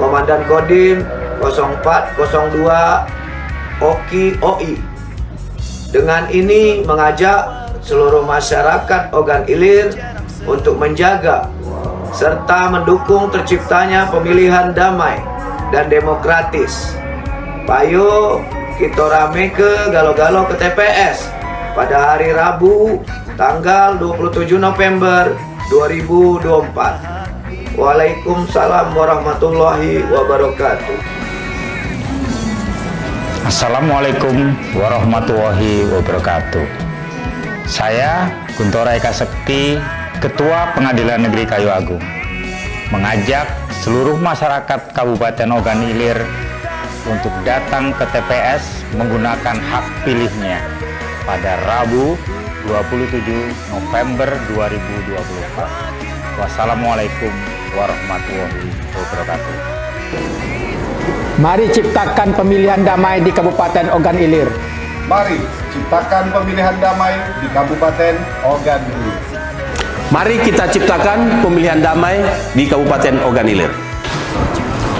Komandan Kodim 0402 Oki OI. Dengan ini mengajak seluruh masyarakat Ogan Ilir untuk menjaga serta mendukung terciptanya pemilihan damai dan demokratis. Payo kita rame ke galo-galo ke TPS pada hari Rabu tanggal 27 November 2024. Waalaikumsalam warahmatullahi wabarakatuh. Assalamualaikum warahmatullahi wabarakatuh. Saya Guntur Eka Sekti, Ketua Pengadilan Negeri Kayu Agung, mengajak seluruh masyarakat Kabupaten Ogan Ilir untuk datang ke TPS menggunakan hak pilihnya pada Rabu 27 November 2024. Wassalamualaikum warahmatullahi wabarakatuh. Mari ciptakan pemilihan damai di Kabupaten Ogan Ilir. Mari ciptakan pemilihan damai di Kabupaten Ogan Ilir. Mari kita ciptakan pemilihan damai di Kabupaten Ogan Ilir.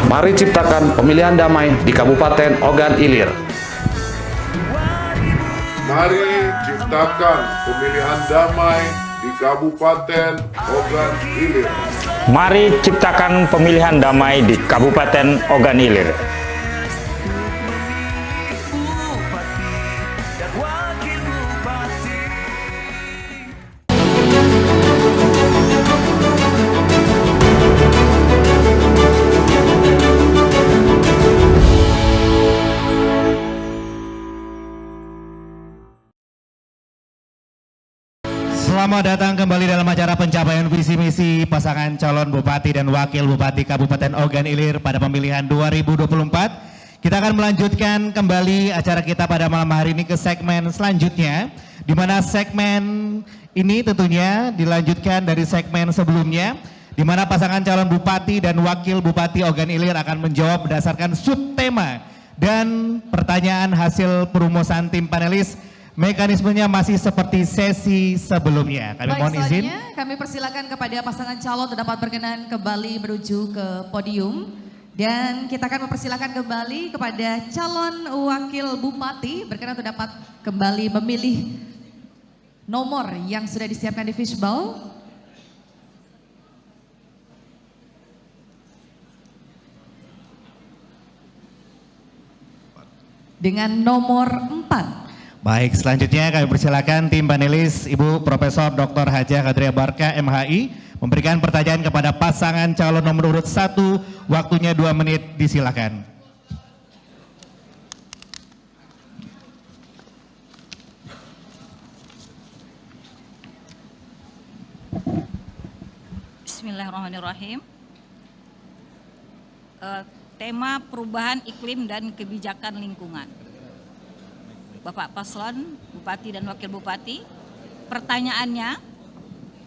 Mari ciptakan pemilihan damai di Kabupaten Ogan Ilir. Mari ciptakan pemilihan damai di Kabupaten Ogan Ilir. Mari ciptakan pemilihan damai di Kabupaten Ogan Ilir. Selamat datang kembali dalam acara pencapaian visi misi pasangan calon Bupati dan Wakil Bupati Kabupaten Ogan Ilir pada pemilihan 2024. Kita akan melanjutkan kembali acara kita pada malam hari ini ke segmen selanjutnya, di mana segmen ini tentunya dilanjutkan dari segmen sebelumnya, di mana pasangan calon Bupati dan Wakil Bupati Ogan Ilir akan menjawab berdasarkan subtema dan pertanyaan hasil perumusan tim panelis. Mekanismenya masih seperti sesi sebelumnya. Kami mohon izin. Kami persilakan kepada pasangan calon untuk dapat berkenan kembali menuju ke podium. Dan kita akan mempersilakan kembali kepada calon wakil bupati berkenan untuk dapat kembali memilih nomor yang sudah disiapkan di fishbowl. Dengan nomor 4. Baik, selanjutnya kami persilakan tim panelis Ibu Profesor Dr. Hajah Kadria Barka MHI memberikan pertanyaan kepada pasangan calon nomor urut 1, waktunya 2 menit, disilakan. Bismillahirrahmanirrahim. Tema perubahan iklim dan kebijakan lingkungan. Bapak Paslon, Bupati dan Wakil Bupati, pertanyaannya,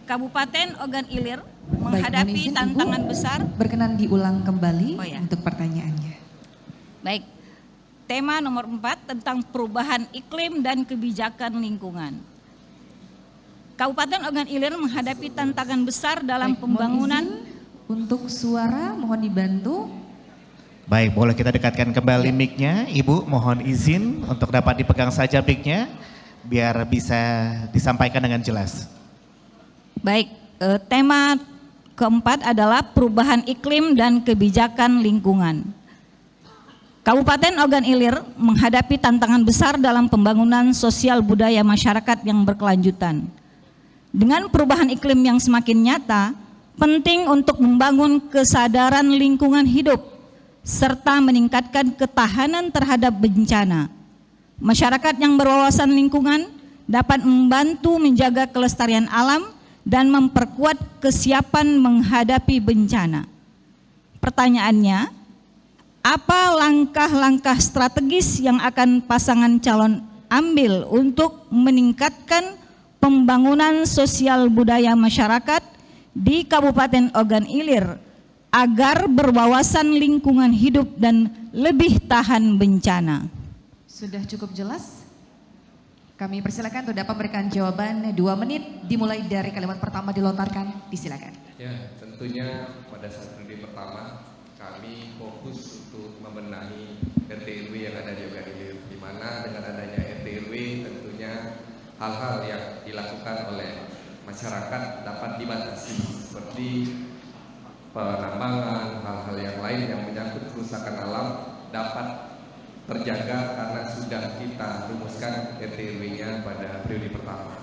Kabupaten Ogan Ilir menghadapi tantangan besar. Berkenan diulang kembali untuk pertanyaannya. Baik, tema nomor 4 tentang perubahan iklim dan kebijakan lingkungan. Kabupaten Ogan Ilir menghadapi tantangan besar dalam pembangunan. Untuk suara mohon dibantu. Baik, boleh kita dekatkan kembali mic-nya, Ibu, mohon izin untuk dapat dipegang saja mic-nya biar bisa disampaikan dengan jelas. Baik, tema keempat adalah perubahan iklim dan kebijakan lingkungan. Kabupaten Ogan Ilir menghadapi tantangan besar dalam pembangunan sosial budaya masyarakat yang berkelanjutan. Dengan perubahan iklim yang semakin nyata, penting untuk membangun kesadaran lingkungan hidup serta meningkatkan ketahanan terhadap bencana. Masyarakat yang berwawasan lingkungan dapat membantu menjaga kelestarian alam dan memperkuat kesiapan menghadapi bencana. Pertanyaannya, apa langkah-langkah strategis yang akan pasangan calon ambil untuk meningkatkan pembangunan sosial budaya masyarakat di Kabupaten Ogan Ilir agar berwawasan lingkungan hidup dan lebih tahan bencana. Sudah cukup jelas? Kami persilakan untuk dapat memberikan jawaban 2 menit dimulai dari kalimat pertama dilontarkan. Disilakan. Ya, tentunya pada saat periode pertama kami fokus untuk membenahi RT RW yang ada di Ogan Ilir, di mana dengan adanya RT RW tentunya hal-hal yang dilakukan oleh masyarakat dapat dibatasi seperti penambangan, hal-hal yang lain yang menyangkut kerusakan alam dapat terjaga karena sudah kita rumuskan RT RW-nya pada periode pertama,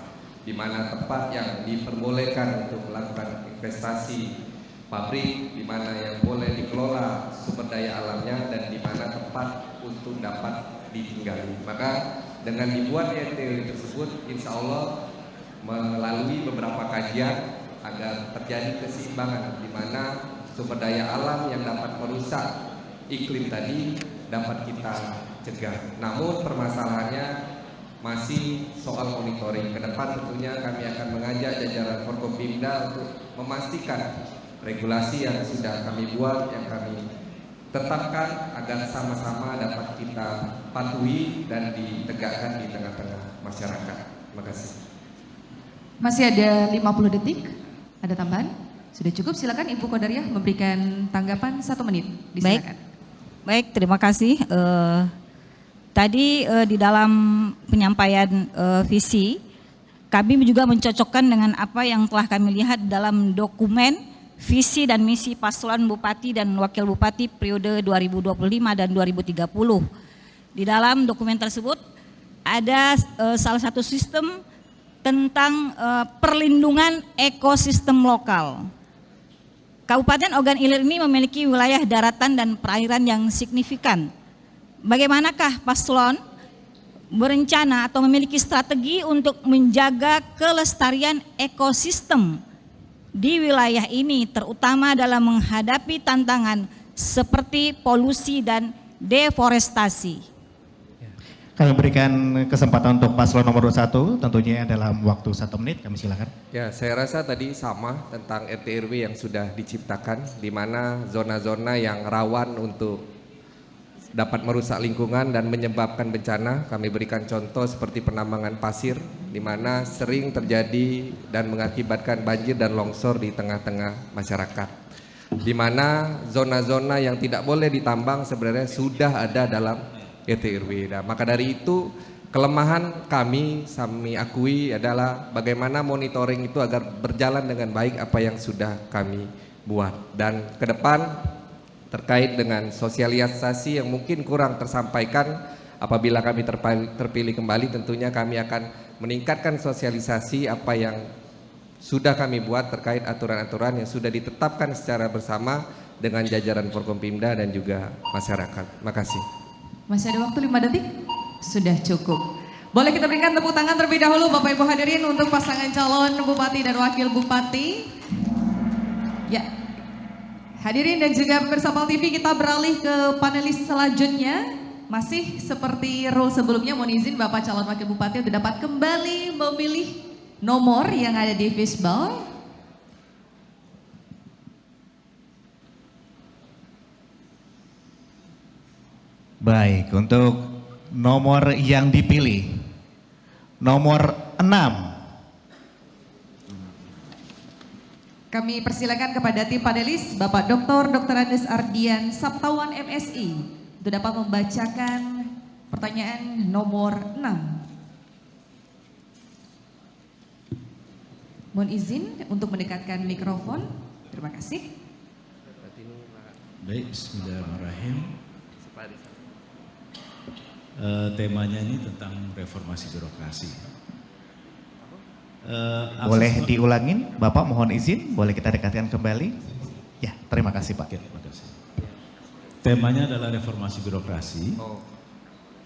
di mana tempat yang diperbolehkan untuk melakukan investasi pabrik, di mana yang boleh dikelola sumber daya alamnya, dan di mana tempat untuk dapat ditinggali. Maka dengan dibuat RT RW tersebut, insya Allah melalui beberapa kajian agar terjadi keseimbangan, di mana sumber daya alam yang dapat merusak iklim tadi dapat kita cegah. Namun permasalahannya masih soal monitoring. Ke depan tentunya kami akan mengajak jajaran Forkopimda untuk memastikan regulasi yang sudah kami buat, yang kami tetapkan agar sama-sama dapat kita patuhi dan ditegakkan di tengah-tengah masyarakat. Terima kasih. Masih ada 50 detik. Ada tambahan? Sudah cukup. Silakan Ibu Kodariah memberikan tanggapan 1 menit. Disilakan. Baik, terima kasih. Tadi di dalam penyampaian visi, kami juga mencocokkan dengan apa yang telah kami lihat dalam dokumen visi dan misi paslon Bupati dan Wakil Bupati periode 2025 dan 2030. Di dalam dokumen tersebut ada salah satu sistem tentang perlindungan ekosistem lokal. Kabupaten Ogan Ilir ini memiliki wilayah daratan dan perairan yang signifikan. Bagaimanakah paslon berencana atau memiliki strategi untuk menjaga kelestarian ekosistem di wilayah ini, terutama dalam menghadapi tantangan seperti polusi dan deforestasi? Kami berikan kesempatan untuk paslon nomor 21, tentunya dalam waktu 1 menit, kami silakan. Ya, saya rasa tadi sama tentang RT RW yang sudah diciptakan, di mana zona-zona yang rawan untuk dapat merusak lingkungan dan menyebabkan bencana. Kami berikan contoh seperti penambangan pasir, di mana sering terjadi dan mengakibatkan banjir dan longsor di tengah-tengah masyarakat. Di mana zona-zona yang tidak boleh ditambang sebenarnya sudah ada dalam RT RW. Nah, maka dari itu kelemahan kami akui adalah bagaimana monitoring itu agar berjalan dengan baik apa yang sudah kami buat. Dan ke depan terkait dengan sosialisasi yang mungkin kurang tersampaikan, apabila kami terpilih kembali, tentunya kami akan meningkatkan sosialisasi apa yang sudah kami buat terkait aturan-aturan yang sudah ditetapkan secara bersama dengan jajaran Forkompimda dan juga masyarakat. Terima kasih. Masih ada waktu 5 detik? Sudah cukup. Boleh kita berikan tepuk tangan terlebih dahulu Bapak Ibu hadirin untuk pasangan calon Bupati dan Wakil Bupati. Ya, hadirin dan juga pemirsa PAL TV, kita beralih ke panelis selanjutnya. Masih seperti rule sebelumnya, mohon izin Bapak calon Wakil Bupati untuk dapat kembali memilih nomor yang ada di fishbowl. Baik, untuk nomor yang dipilih, nomor 6. Kami persilakan kepada tim panelis, Bapak Dr. Andes Ardian Saptawan MSI, untuk dapat membacakan pertanyaan nomor 6. Mohon izin untuk mendekatkan mikrofon. Terima kasih. Baik, bismillahirrahmanirrahim. Temanya ini tentang reformasi birokrasi. Boleh diulangin, Bapak mohon izin, boleh kita dekatkan kembali? Ya, terima kasih Pak. Terima kasih. Temanya adalah reformasi birokrasi.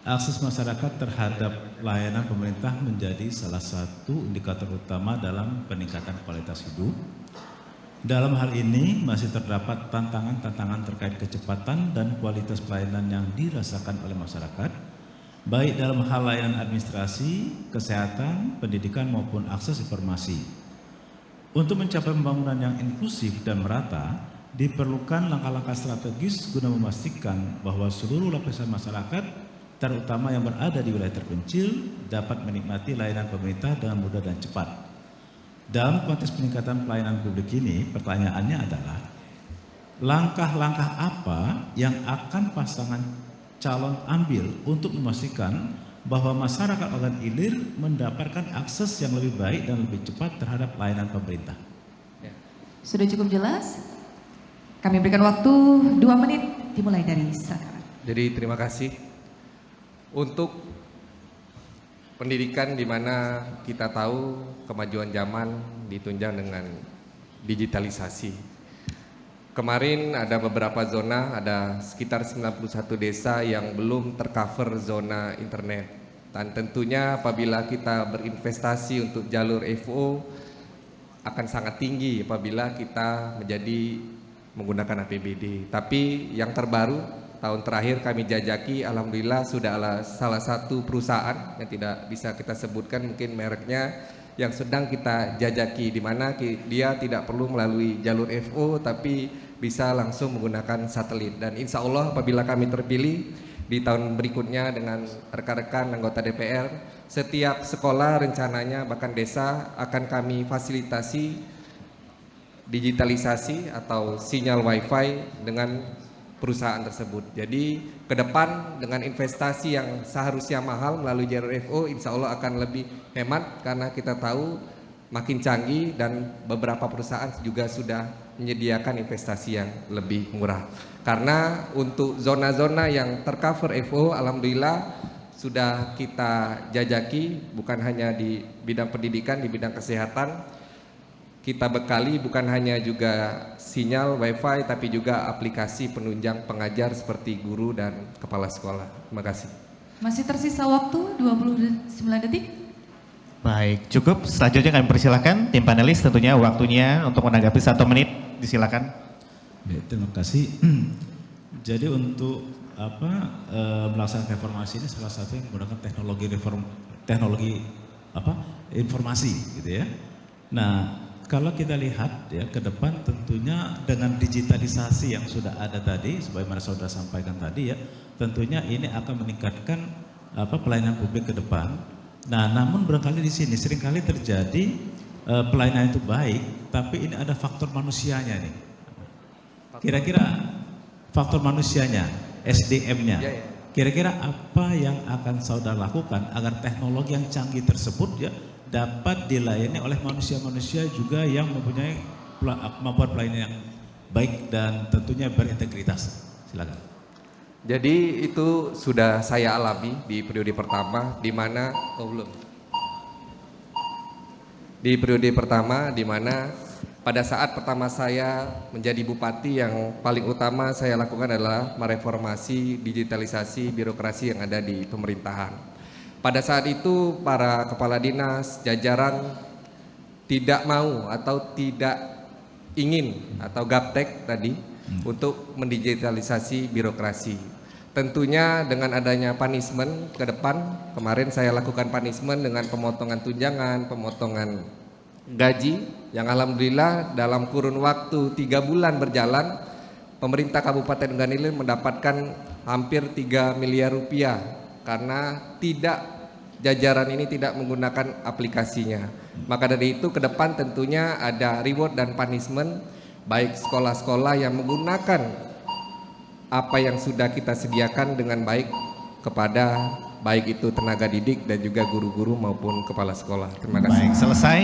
Akses masyarakat terhadap layanan pemerintah menjadi salah satu indikator utama dalam peningkatan kualitas hidup. Dalam hal ini masih terdapat tantangan-tantangan terkait kecepatan dan kualitas pelayanan yang dirasakan oleh masyarakat, baik dalam hal layanan administrasi, kesehatan, pendidikan maupun akses informasi. Untuk mencapai pembangunan yang inklusif dan merata, diperlukan langkah-langkah strategis guna memastikan bahwa seluruh lapisan masyarakat, terutama yang berada di wilayah terpencil, dapat menikmati layanan pemerintah dengan mudah dan cepat. Dalam konteks peningkatan pelayanan publik ini, pertanyaannya adalah, langkah-langkah apa yang akan pasangan calon ambil untuk memastikan bahwa masyarakat Ogan Ilir mendapatkan akses yang lebih baik dan lebih cepat terhadap layanan pemerintah? Sudah cukup jelas? Kami berikan waktu 2 menit dimulai dari sekarang. Jadi terima kasih untuk pendidikan di mana kita tahu kemajuan zaman ditunjang dengan digitalisasi. Kemarin ada beberapa zona, ada sekitar 91 desa yang belum tercover zona internet. Dan tentunya apabila kita berinvestasi untuk jalur FO akan sangat tinggi apabila kita menggunakan APBD. Tapi yang terbaru tahun terakhir kami jajaki, alhamdulillah sudah ada salah satu perusahaan yang tidak bisa kita sebutkan mungkin mereknya, yang sedang kita jajaki, di mana dia tidak perlu melalui jalur FO tapi bisa langsung menggunakan satelit. Dan insya Allah apabila kami terpilih di tahun berikutnya dengan rekan-rekan anggota DPR, setiap sekolah rencananya bahkan desa akan kami fasilitasi digitalisasi atau sinyal wifi dengan perusahaan tersebut. Jadi ke depan dengan investasi yang seharusnya mahal melalui jalur FO, insya Allah akan lebih hemat karena kita tahu makin canggih dan beberapa perusahaan juga sudah menyediakan investasi yang lebih murah. Karena untuk zona-zona yang tercover FO, alhamdulillah sudah kita jajaki bukan hanya di bidang pendidikan, di bidang kesehatan. Kita bekali bukan hanya juga sinyal wifi tapi juga aplikasi penunjang pengajar seperti guru dan kepala sekolah. Terima kasih. Masih tersisa waktu 29 detik. Baik, cukup. Selanjutnya kami persilakan tim panelis tentunya waktunya untuk menanggapi 1 menit. Disilakan. Baik, terima kasih. Jadi untuk melaksanakan reformasi ini salah satu yang menggunakan teknologi informasi gitu ya. Nah, kalau kita lihat ya ke depan tentunya dengan digitalisasi yang sudah ada tadi, sebagaimana saudara sampaikan tadi ya, tentunya ini akan meningkatkan pelayanan publik ke depan. Nah, namun barangkali di sini seringkali terjadi pelayanan itu baik, tapi ini ada faktor manusianya nih. Kira-kira faktor manusianya, SDM-nya, kira-kira apa yang akan saudara lakukan agar teknologi yang canggih tersebut ya dapat dilayani oleh manusia-manusia juga yang mempunyai kemampuan pelayanan yang baik dan tentunya berintegritas. Silakan. Jadi itu sudah saya alami di periode pertama, di mana di periode pertama di mana pada saat pertama saya menjadi bupati, yang paling utama saya lakukan adalah mereformasi digitalisasi birokrasi yang ada di pemerintahan. Pada saat itu para kepala dinas, jajaran tidak mau atau tidak ingin atau gaptek tadi untuk mendigitalisasi birokrasi. Tentunya dengan adanya punishment ke depan, kemarin saya lakukan punishment dengan pemotongan tunjangan, pemotongan gaji, yang alhamdulillah dalam kurun waktu 3 bulan berjalan, pemerintah Kabupaten Ogan Ilir mendapatkan hampir 3 miliar rupiah karena jajaran ini tidak menggunakan aplikasinya. Maka dari itu ke depan tentunya ada reward dan punishment, baik sekolah-sekolah yang menggunakan apa yang sudah kita sediakan dengan baik kepada baik itu tenaga didik dan juga guru-guru maupun kepala sekolah. Terima kasih. Baik, selesai.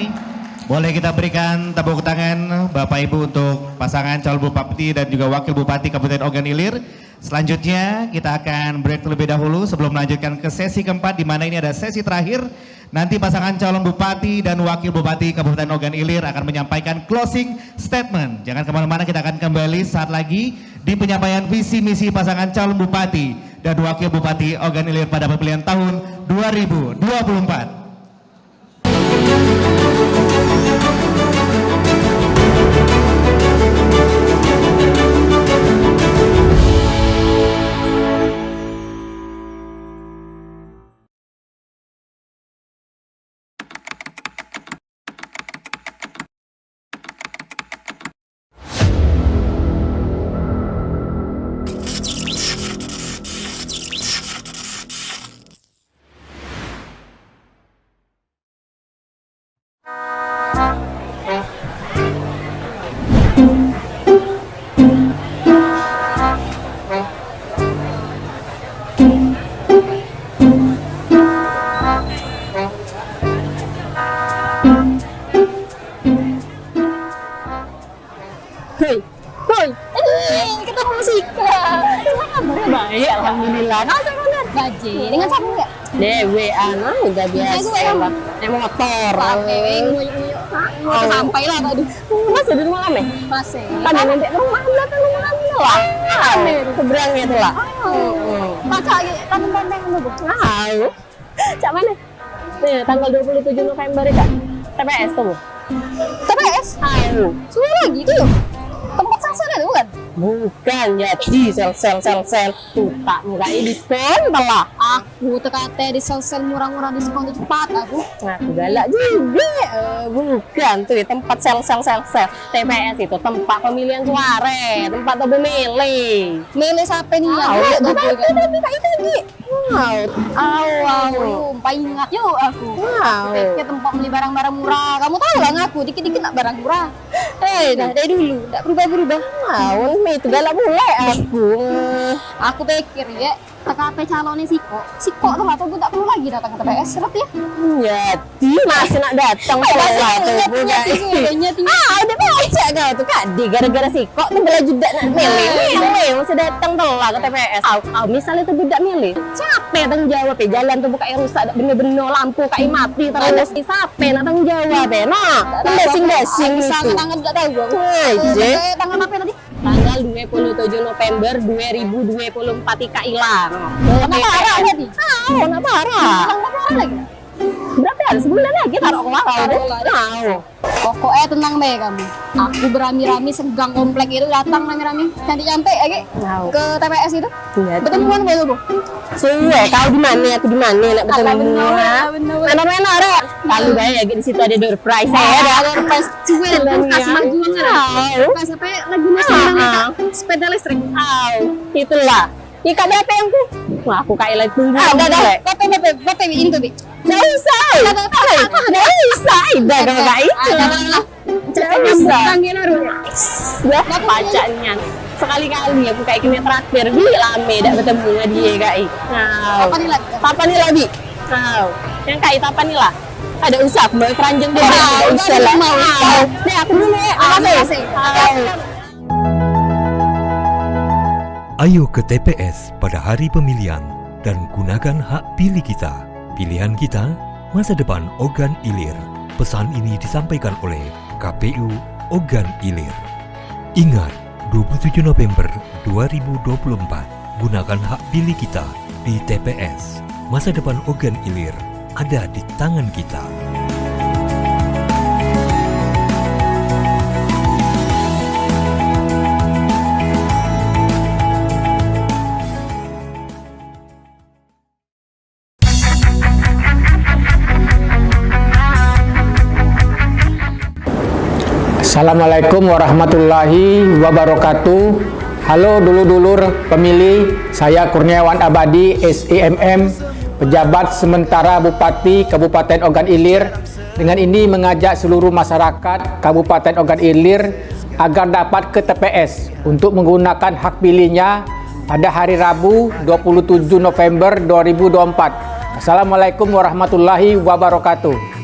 Boleh kita berikan tepuk tangan Bapak Ibu untuk pasangan calon bupati dan juga wakil bupati Kabupaten Ogan Ilir. Selanjutnya kita akan break terlebih dahulu sebelum melanjutkan ke sesi keempat, di mana ini ada sesi terakhir. Nanti pasangan calon bupati dan wakil bupati Kabupaten Ogan Ilir akan menyampaikan closing statement. Jangan kemana-mana, kita akan kembali saat lagi di penyampaian visi misi pasangan calon bupati dan wakil bupati Ogan Ilir pada pemilihan tahun 2024. Hoi, ketemu Sika. Kabarnya baik, alhamdulillah. Masa kabar? Gaji. Dengan siapa enggak? Dewe, udah biasa lah. Naik motor. Sampai lah tadi. Masih di rumah kami? Masih. Tadi nanti ke rumah belakang rumah kami lah. Seberangnya itu lah. Baca tantang-tantang kamu bu. Cak mana? Nih, tanggal 27 November ya kak. TPS tuh bu. TPS? Ayo. Semua lagi itu yuk. Tempat sel-sel itu bukan? Bukan, jadi sel-sel tutak mulai diskon telah. Aku tekate di sel-sel murah-murah diskon cepat aku. Aku galak juga. Bukan tuh tempat sel-sel TPS itu tempat pemilihan suara, tempat tuh milih. Milih siapa nih? Tapi kayak tadi. Umpai ingat yuk aku. Ke tempat beli barang-barang murah. Kamu tahu lah ngaku dikit-dikit nak barang murah. Nah dari dulu tak berubah-berubah. Itu galak mulai aku. Aku pikir ya TKP calonnya Siko tuh apa gue tak perlu lagi datang ke TPS seret ya. Jadi masih nak datang pula tuh gue udah baca kau tuh kak di gara-gara Siko tuh bela juga nak milih masih datang telah ke TPS. Misalnya tuh budak milih capek tanggung jawab ya, jalan tuh buka rusak bener-bener lampu kayak mati terus capek nak tanggung jawab ya. Nah basing-basing itu tangan gak tahu gue tangan apa tadi tanggal 27 November 2024 ika hilang. Kenapa parah berarti? Kenapa parah? Lagi. Berapa hari? Sebulan lagi taruh keluar. Pokoknya tenang deh kamu. Aku berami-rami segang komplek itu datang rame-rame. Nyampe lagi ke TPS itu. Ketemuan gue tuh. Kau di mana? Aku di mana? Nak bertemu. Mana-mana ada. Kalau banyak di situ ada door prize. Ada door prize. Cuel kasih majuan ada. Pas apa lagi nasi sepeda listrik. Itulah. Ikan apa yang ku? Wah, aku kayak lagi tunggu. Ada. Bapak itu bi. Nggak usah. Nggak usah. Udah kalau kayak itu. Nggak usah. Ya, pacanya. Sekali-kali aku kayak kini terakhir bi lame dak bertemu dengan dia kayak. Apa nih lagi? Yang kayak apa nih lah? Ada usah, mau keranjang dia. Ada usah lah. Nih aku dulu ya. Makasih. Ayo ke TPS pada hari pemilihan dan gunakan hak pilih kita. Pilihan kita, masa depan Ogan Ilir. Pesan ini disampaikan oleh KPU Ogan Ilir. Ingat, 27 November 2024, gunakan hak pilih kita di TPS. Masa depan Ogan Ilir ada di tangan kita. Assalamualaikum warahmatullahi wabarakatuh. Halo dulur-dulur pemilih, saya Kurniawan Abadi SEMM, pejabat sementara Bupati Kabupaten Ogan Ilir. Dengan ini mengajak seluruh masyarakat Kabupaten Ogan Ilir agar dapat ke TPS untuk menggunakan hak pilihnya pada hari Rabu 27 November 2024. Assalamualaikum warahmatullahi wabarakatuh.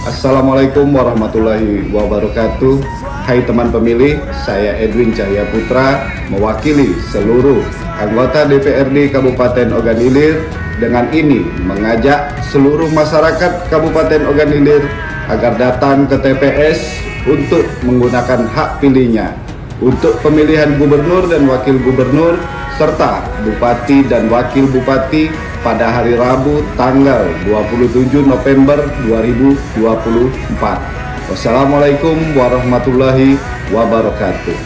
Assalamualaikum warahmatullahi wabarakatuh. Hai teman pemilih, saya Edwin Cahya Putra mewakili seluruh anggota DPRD Kabupaten Ogan Ilir. Dengan ini mengajak seluruh masyarakat Kabupaten Ogan Ilir agar datang ke TPS untuk menggunakan hak pilihnya untuk pemilihan gubernur dan wakil gubernur serta bupati dan wakil bupati pada hari Rabu tanggal 27 November 2024. Wassalamualaikum warahmatullahi wabarakatuh.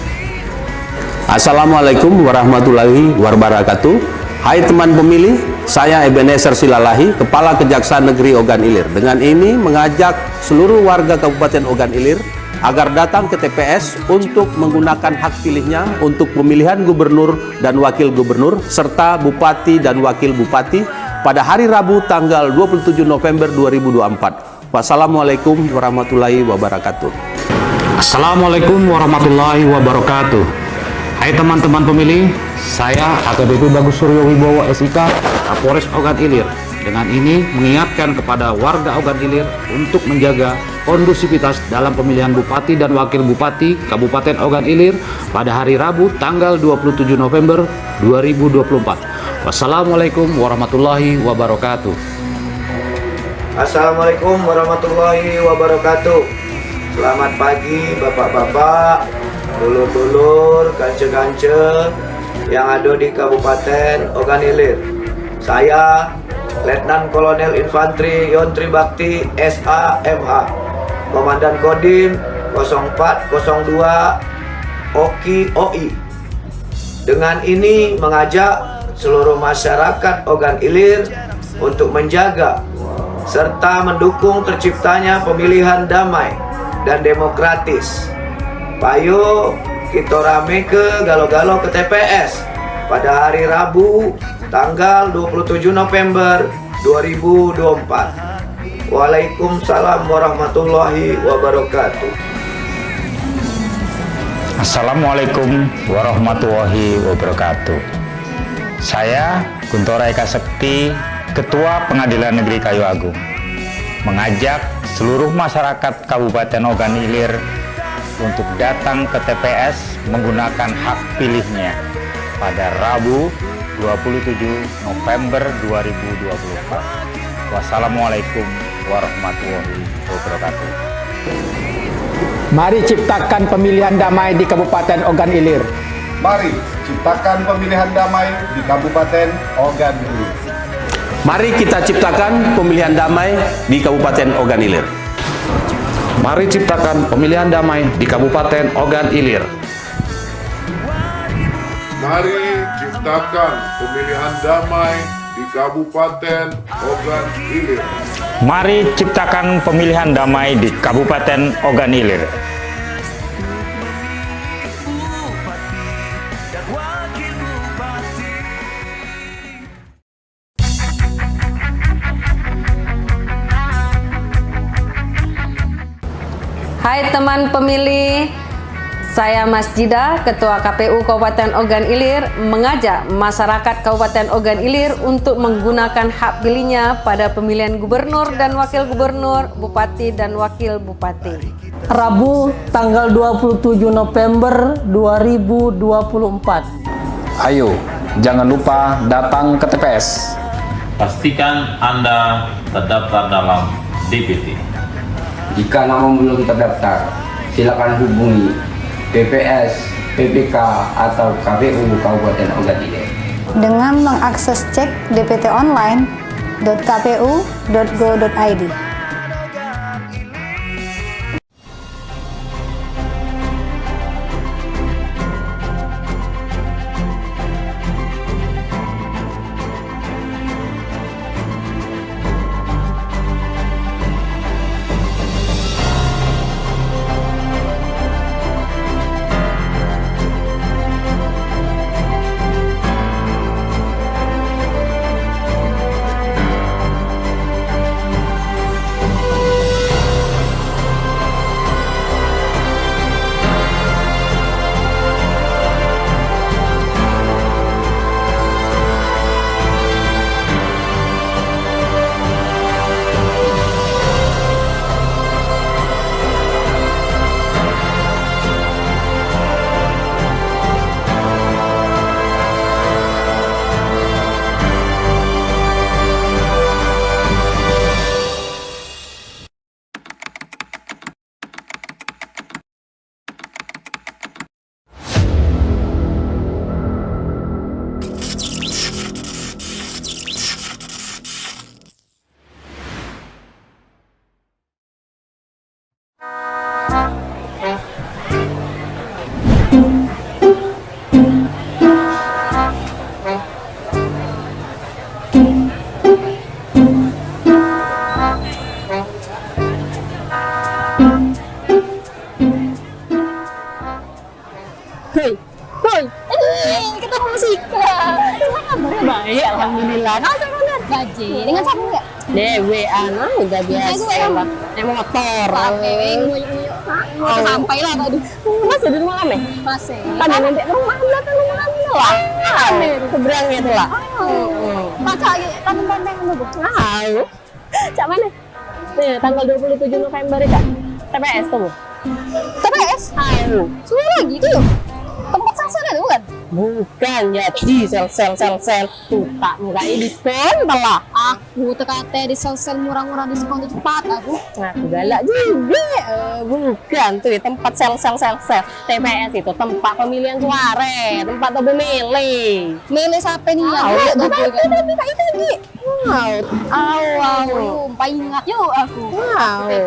Assalamualaikum warahmatullahi wabarakatuh. Hai teman pemilih, saya Ebenezer Silalahi, Kepala Kejaksaan Negeri Ogan Ilir. Dengan ini mengajak seluruh warga Kabupaten Ogan Ilir agar datang ke TPS untuk menggunakan hak pilihnya untuk pemilihan gubernur dan wakil gubernur serta bupati dan wakil bupati pada hari Rabu tanggal 27 November 2024. Wassalamualaikum warahmatullahi wabarakatuh. Assalamualaikum warahmatullahi wabarakatuh. Hai teman-teman pemilih, saya AKBP Bagus Suryo Wibowo SIK, Kapolres Ogan Ilir. Dengan ini mengingatkan kepada warga Ogan Ilir untuk menjaga kondusivitas dalam pemilihan Bupati dan Wakil Bupati Kabupaten Ogan Ilir pada hari Rabu tanggal 27 November 2024. Wassalamualaikum warahmatullahi wabarakatuh. Assalamualaikum warahmatullahi wabarakatuh. Selamat pagi bapak-bapak, dulur-dulur, kance-kance yang ada di Kabupaten Ogan Ilir. Saya Letnan Kolonel Infantri Yontri Bakti SAMH, Komandan Kodim 0402 Oki OI. Dengan ini mengajak seluruh masyarakat Ogan Ilir untuk menjaga serta mendukung terciptanya pemilihan damai dan demokratis. Payo kita rame ke galo-galo ke TPS pada hari Rabu tanggal 27 November 2024. Waalaikumsalam warahmatullahi wabarakatuh. Assalamualaikum warahmatullahi wabarakatuh. Saya Guntur Eka Sekti, Ketua Pengadilan Negeri Kayu Agung, mengajak seluruh masyarakat Kabupaten Ogan Ilir untuk datang ke TPS menggunakan hak pilihnya pada Rabu 27 November 2024. Wassalamualaikum warahmatullahi wabarakatuh. Mari ciptakan pemilihan damai di Kabupaten Ogan Ilir. Mari ciptakan pemilihan damai di Kabupaten Ogan Ilir. Mari kita ciptakan pemilihan damai di Kabupaten Ogan Ilir. Mari ciptakan pemilihan damai di Kabupaten Ogan Ilir. Mari ciptakan pemilihan damai di Kabupaten Ogan Ilir. Mari ciptakan pemilihan damai di Kabupaten Ogan Ilir. Hai teman pemilih, saya Mas Jida, Ketua KPU Kabupaten Ogan Ilir, mengajak masyarakat Kabupaten Ogan Ilir untuk menggunakan hak pilihnya pada pemilihan gubernur dan wakil gubernur, bupati dan wakil bupati. Rabu tanggal 27 November 2024. Ayo, jangan lupa datang ke TPS. Pastikan Anda terdaftar dalam DPT. Jika nama belum terdaftar, silakan hubungi TPS, PPK, atau KPU Kabupaten Ogan Ilir. Dengan mengakses cek DPT online.kpu.go.id. Ketemu Sika. Kabarnya baik, alhamdulillah. Kau sama nggak? Gaji. Dengan siapa nggak? Dewe, anak udah biasa lah. Naik motor. Mau sampai lah tadi. Masih di rumah kami? Masih. Kan nanti rumah anda kan rumah kami lah. Seberang itu lah. Baca lagi, tandeng-tandeng dulu. Tahu. Cak mana? Nih, tanggal 27 November ya, Kak. TPS tuh. TPS? Ayo. Sudah lagi itu yuk. Tempat sel itu bukan? Bukan, jadi sel. Tuh, tak mulai diskon telah. Aku tekate di sel murah-murah diskon itu cepat aku. Nah, aku galak juga. Bukan, tuh di tempat sel. TPS itu tempat pemilihan suara, tempat tuh milih. Milih siapa nih? Tapi Kak itu lagi. Umpai ingat yuk aku.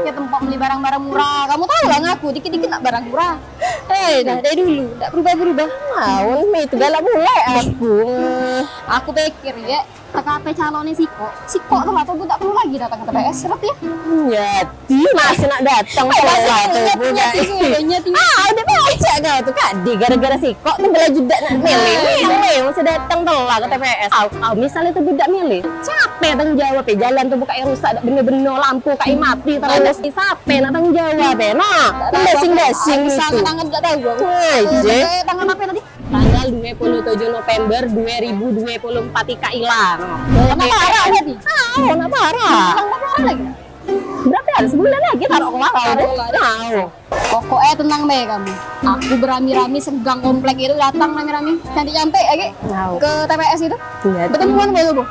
Ke tempat beli barang-barang murah. Kamu tahu lah ngaku dikit-dikit nak barang murah. Dari dulu, tak berubah-berubah. Itu galak mulai aku. Aku pikir ya, TKP calonnya Siko tuh apa gue tak perlu lagi datang ke TPS, seret ya? Jadi masih nak datang sekolah tuh udah baca kau tuh Kak di gara-gara Siko tuh bela juga nak milih masih datang telah ke TPS. Misalnya tuh budak milih capek tanggung jawab ya, jalan tuh buka rusak bener-bener lampu kayak mati terus capek nak tanggung jawab ya. Nah basing-basing itu tangan gak tahu gue tangan apa tadi? Tanggal 27 November 2024 Ika hilang. Nama parah tadi? Nama parah. Nama parah lagi? Berapa hari? Sebulan lagi taruh kemarin. Pokoknya tenang deh kamu. Aku berami-rami segang komplek itu datang rame-rame. Nanti nyampe lagi ke TPS itu. Ketemuan baru bu.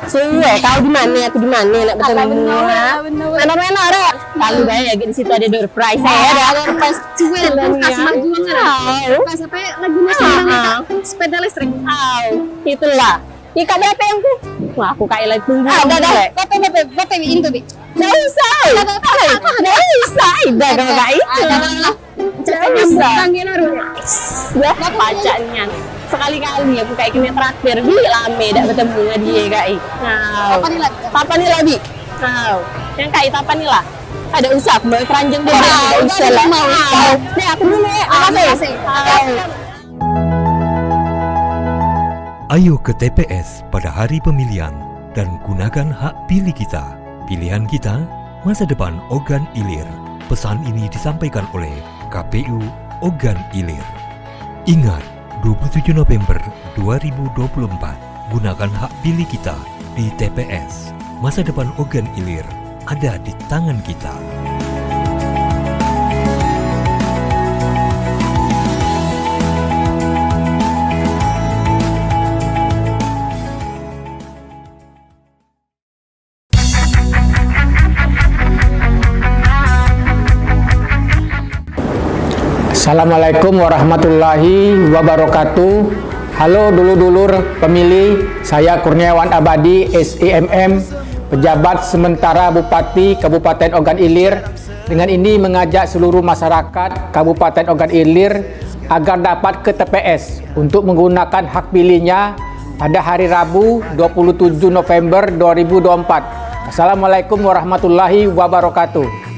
Suwe, kau di mana? Aku di mana? Nak bertemu. Mana deh. Kalau bayar di situ ada door prize. Ada door prize. Suwe kasih majuan. Sampai lagi sepeda listrik. Itulah. Ika DP yang ku. Wah, aku kayak lagi tunggu. Bapak itu bi. Nggak usah. Ida kalau kayak itu. Nggak usah. Ya, pacanya. Sekali-kali aku kayak gini terakhir. Bili lame dah bertemu dengan dia kayak. Apa nih lagi? Yang kayak apa nih lah? Ada usaha, mau keranjang dia. Usah lah. Nih aku dulu ya. Makasih. Ayo ke TPS pada hari pemilihan dan gunakan hak pilih kita. Pilihan kita, masa depan Ogan Ilir. Pesan ini disampaikan oleh KPU Ogan Ilir. Ingat, 27 November 2024, gunakan hak pilih kita di TPS. Masa depan Ogan Ilir ada di tangan kita. Assalamualaikum warahmatullahi wabarakatuh. Halo dulur-dulur pemilih, saya Kurniawan Abadi, SIMM, pejabat sementara Bupati Kabupaten Ogan Ilir. Dengan ini mengajak seluruh masyarakat Kabupaten Ogan Ilir agar dapat ke TPS untuk menggunakan hak pilihnya pada hari Rabu 27 November 2024. Assalamualaikum warahmatullahi wabarakatuh.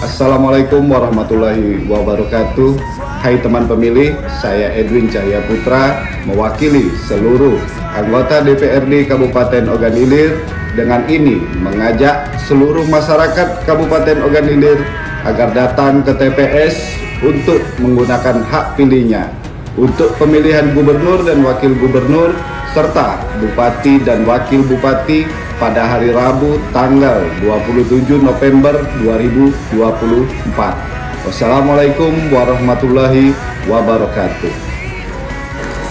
Assalamualaikum warahmatullahi wabarakatuh. Hai teman pemilih, saya Edwin Cahya Putra mewakili seluruh anggota DPRD Kabupaten Ogan Ilir. Dengan ini mengajak seluruh masyarakat Kabupaten Ogan Ilir agar datang ke TPS untuk menggunakan hak pilihnya untuk pemilihan gubernur dan wakil gubernur serta bupati dan wakil bupati pada hari Rabu tanggal 27 November 2024. Wassalamualaikum warahmatullahi wabarakatuh.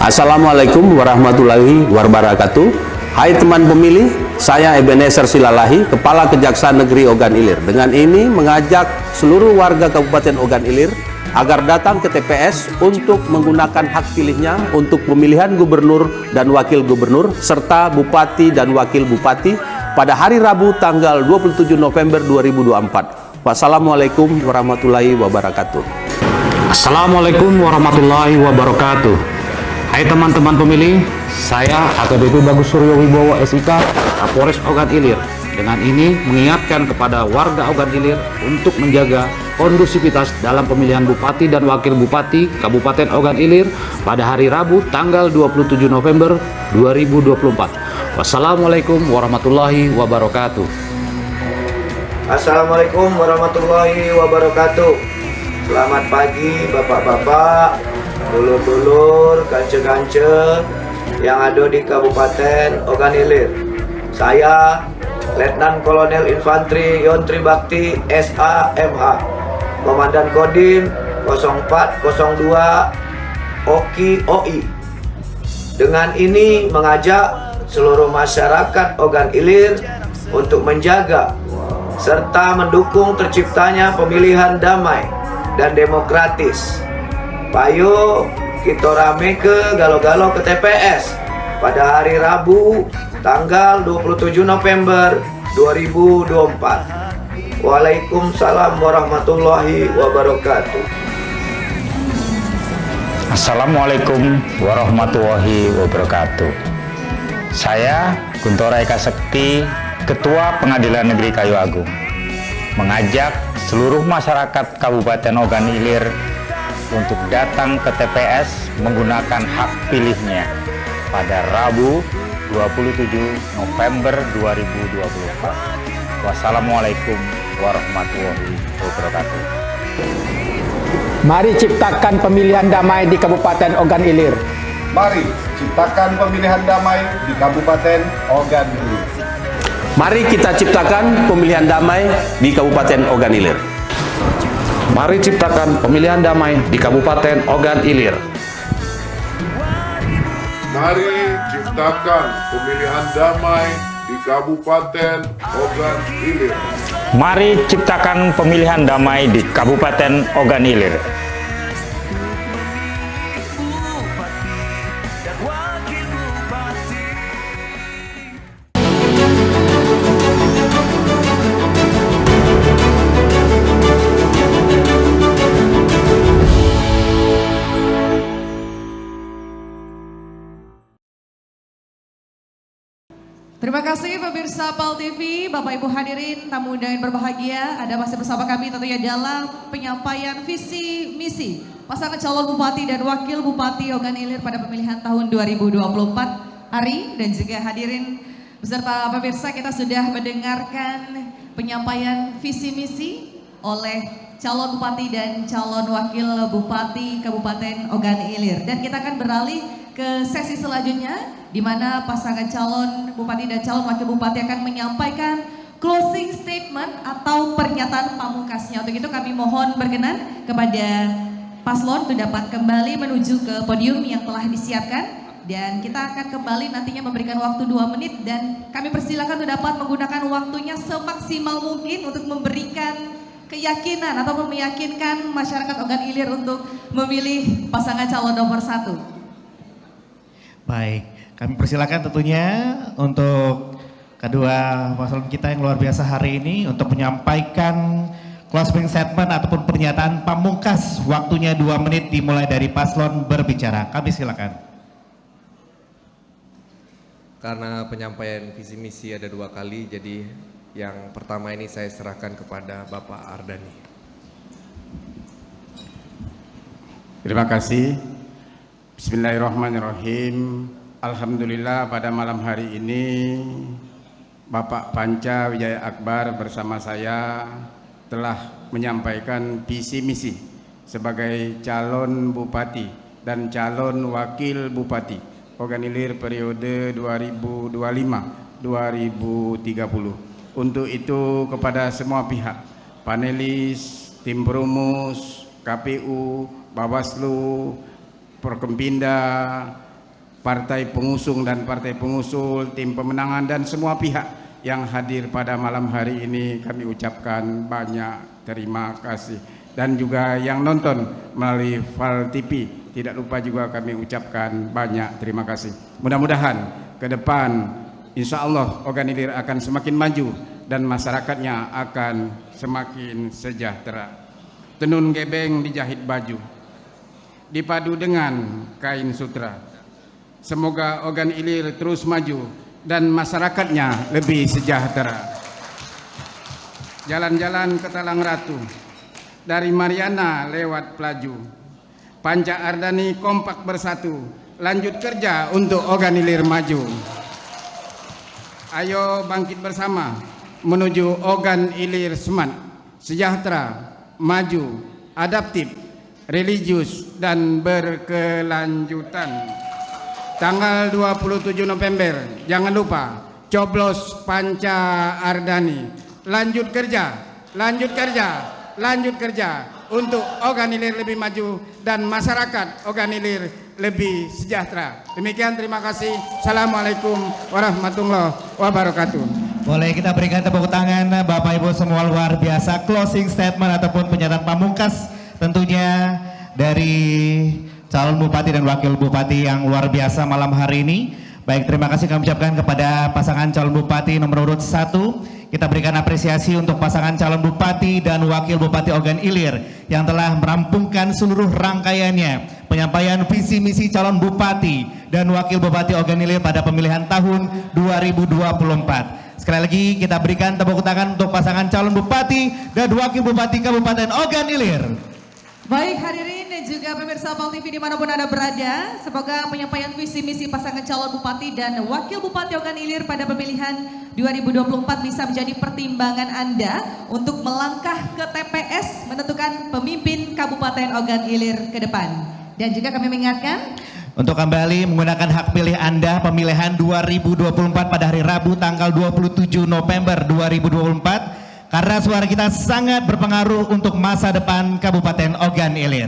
Assalamualaikum warahmatullahi wabarakatuh. Hai teman pemilih, saya Ebenezer Silalahi, Kepala Kejaksaan Negeri Ogan Ilir. Dengan ini mengajak seluruh warga Kabupaten Ogan Ilir agar datang ke TPS untuk menggunakan hak pilihnya untuk pemilihan gubernur dan wakil gubernur serta bupati dan wakil bupati pada hari Rabu tanggal 27 November 2024. Wassalamualaikum warahmatullahi wabarakatuh. Assalamualaikum warahmatullahi wabarakatuh. Hai teman-teman pemilih, saya AKBP Bagus Suryo Wibowo SIK, Kapolres Ogan Ilir. Dengan ini mengingatkan kepada warga Ogan Ilir untuk menjaga kondusivitas dalam pemilihan bupati dan wakil bupati Kabupaten Ogan Ilir pada hari Rabu tanggal 27 November 2024. Wassalamualaikum warahmatullahi wabarakatuh. Assalamualaikum warahmatullahi wabarakatuh. Selamat pagi bapak-bapak, dulur-dulur, kance-kance yang ada di Kabupaten Ogan Ilir. Saya Letnan Kolonel Infantri Yontri Bakti SAMH, Komandan Kodim 0402 Oki OI. Dengan ini mengajak seluruh masyarakat Ogan Ilir untuk menjaga serta mendukung terciptanya pemilihan damai dan demokratis. Payo kita rame ke galo-galo ke TPS pada hari Rabu tanggal 27 November 2024. Waalaikumsalam warahmatullahi wabarakatuh. Assalamualaikum warahmatullahi wabarakatuh. Saya Guntur Eka Sekti, Ketua Pengadilan Negeri Kayu Agung, mengajak seluruh masyarakat Kabupaten Ogan Ilir untuk datang ke TPS menggunakan hak pilihnya pada Rabu 27 November 2024. Wassalamualaikum warahmatullahi wabarakatuh. Mari ciptakan pemilihan damai di Kabupaten Ogan Ilir. Mari ciptakan pemilihan damai di Kabupaten Ogan Ilir. Mari kita ciptakan pemilihan damai di Kabupaten Ogan Ilir. Mari ciptakan pemilihan damai di Kabupaten Ogan Ilir. Mari ciptakan pemilihan damai di Kabupaten Ogan Ilir. Mari ciptakan pemilihan damai di Kabupaten Ogan Ilir. Terima kasih pemirsa PAL TV, Bapak Ibu hadirin, tamu undangan berbahagia, Anda masih bersama kami tentunya dalam penyampaian visi misi pasangan calon Bupati dan Wakil Bupati Ogan Ilir pada pemilihan tahun 2024 hari, dan juga hadirin beserta pemirsa, kita sudah mendengarkan penyampaian visi misi oleh calon Bupati dan calon Wakil Bupati Kabupaten Ogan Ilir, dan kita akan beralih ke sesi selanjutnya, di mana pasangan calon Bupati dan calon Wakil Bupati akan menyampaikan closing statement atau pernyataan pamungkasnya. Untuk itu kami mohon berkenan kepada paslon untuk dapat kembali menuju ke podium yang telah disiapkan, dan kita akan kembali nantinya memberikan waktu 2 menit, dan kami persilakan untuk dapat menggunakan waktunya semaksimal mungkin untuk memberikan keyakinan atau meyakinkan masyarakat Ogan Ilir untuk memilih pasangan calon nomor 1. Baik, kami persilakan tentunya untuk kedua paslon kita yang luar biasa hari ini untuk menyampaikan closing statement ataupun pernyataan pamungkas. Waktunya 2 menit dimulai dari paslon berbicara. Kami silakan. Karena penyampaian visi misi ada 2 kali, jadi yang pertama ini saya serahkan kepada Bapak Ardani. Terima kasih. Bismillahirrahmanirrahim. Alhamdulillah pada malam hari ini Bapak Panca Wijaya Akbar bersama saya telah menyampaikan visi misi sebagai calon Bupati dan calon Wakil Bupati Ogan Ilir periode 2025-2030. Untuk itu kepada semua pihak, panelis, tim perumus, KPU, Bawaslu, Forkompinda, partai pengusung dan partai pengusul, tim pemenangan, dan semua pihak yang hadir pada malam hari ini, kami ucapkan banyak terima kasih. Dan juga yang nonton melalui PAL TV, tidak lupa juga kami ucapkan banyak terima kasih. Mudah-mudahan ke depan insya Allah Ogan Ilir akan semakin maju dan masyarakatnya akan semakin sejahtera. Tenun gebeng dijahit baju, dipadu dengan kain sutra. Semoga Ogan Ilir terus maju dan masyarakatnya lebih sejahtera. Jalan-jalan ke Talang Ratu, dari Mariana lewat Pelaju, Panca Ardani kompak bersatu, lanjut kerja untuk Ogan Ilir maju. Ayo bangkit bersama menuju Ogan Ilir Smart, sejahtera, maju, adaptif, religius, dan berkelanjutan. Tanggal 27 November, jangan lupa coblos Panca Ardani. Lanjut kerja, lanjut kerja, lanjut kerja untuk Ogan Ilir lebih maju dan masyarakat Ogan Ilir lebih sejahtera. Demikian, terima kasih. Assalamualaikum warahmatullahi wabarakatuh. Boleh kita berikan tepuk tangan Bapak Ibu semua, luar biasa closing statement ataupun pernyataan pamungkas tentunya dari calon bupati dan wakil bupati yang luar biasa malam hari ini. Baik, terima kasih kami ucapkan kepada pasangan calon bupati nomor urut 1. Kita berikan apresiasi untuk pasangan calon bupati dan wakil bupati Ogan Ilir yang telah merampungkan seluruh rangkaiannya penyampaian visi misi calon bupati dan wakil bupati Ogan Ilir pada pemilihan tahun 2024. Sekali lagi kita berikan tepuk tangan untuk pasangan calon bupati dan wakil bupati Kabupaten Ogan Ilir. Baik hadirin dan juga pemirsa Pal TV dimanapun Anda berada, semoga penyampaian visi misi pasangan calon bupati dan wakil bupati Ogan Ilir pada pemilihan 2024 bisa menjadi pertimbangan Anda untuk melangkah ke TPS menentukan pemimpin Kabupaten Ogan Ilir ke depan. Dan juga kami mengingatkan untuk kembali menggunakan hak pilih Anda pemilihan 2024 pada hari Rabu tanggal 27 November 2024. Karena suara kita sangat berpengaruh untuk masa depan Kabupaten Ogan Ilir.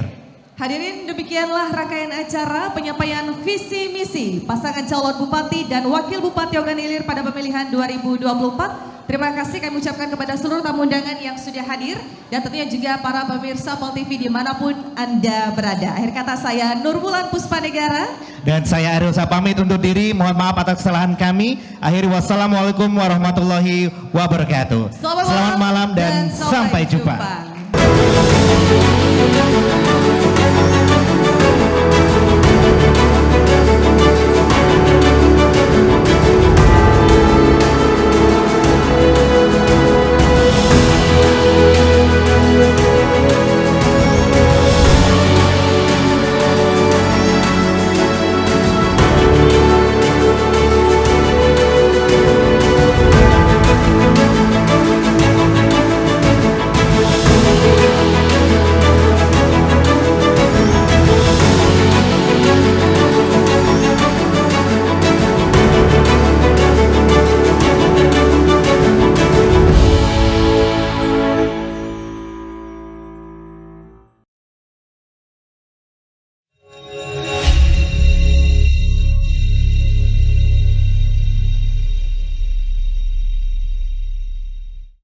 Hadirin, demikianlah rangkaian acara penyampaian visi misi pasangan calon bupati dan wakil bupati Ogan Ilir pada pemilihan 2024. Terima kasih kami ucapkan kepada seluruh tamu undangan yang sudah hadir dan tentunya juga para pemirsa Pal TV dimanapun Anda berada. Akhir kata saya Nurbulan Puspanegara. Dan saya Arielsa pamit undur diri. Mohon maaf atas kesalahan kami. Akhiri wassalamualaikum warahmatullahi wabarakatuh. Selamat malam dan sampai jumpa.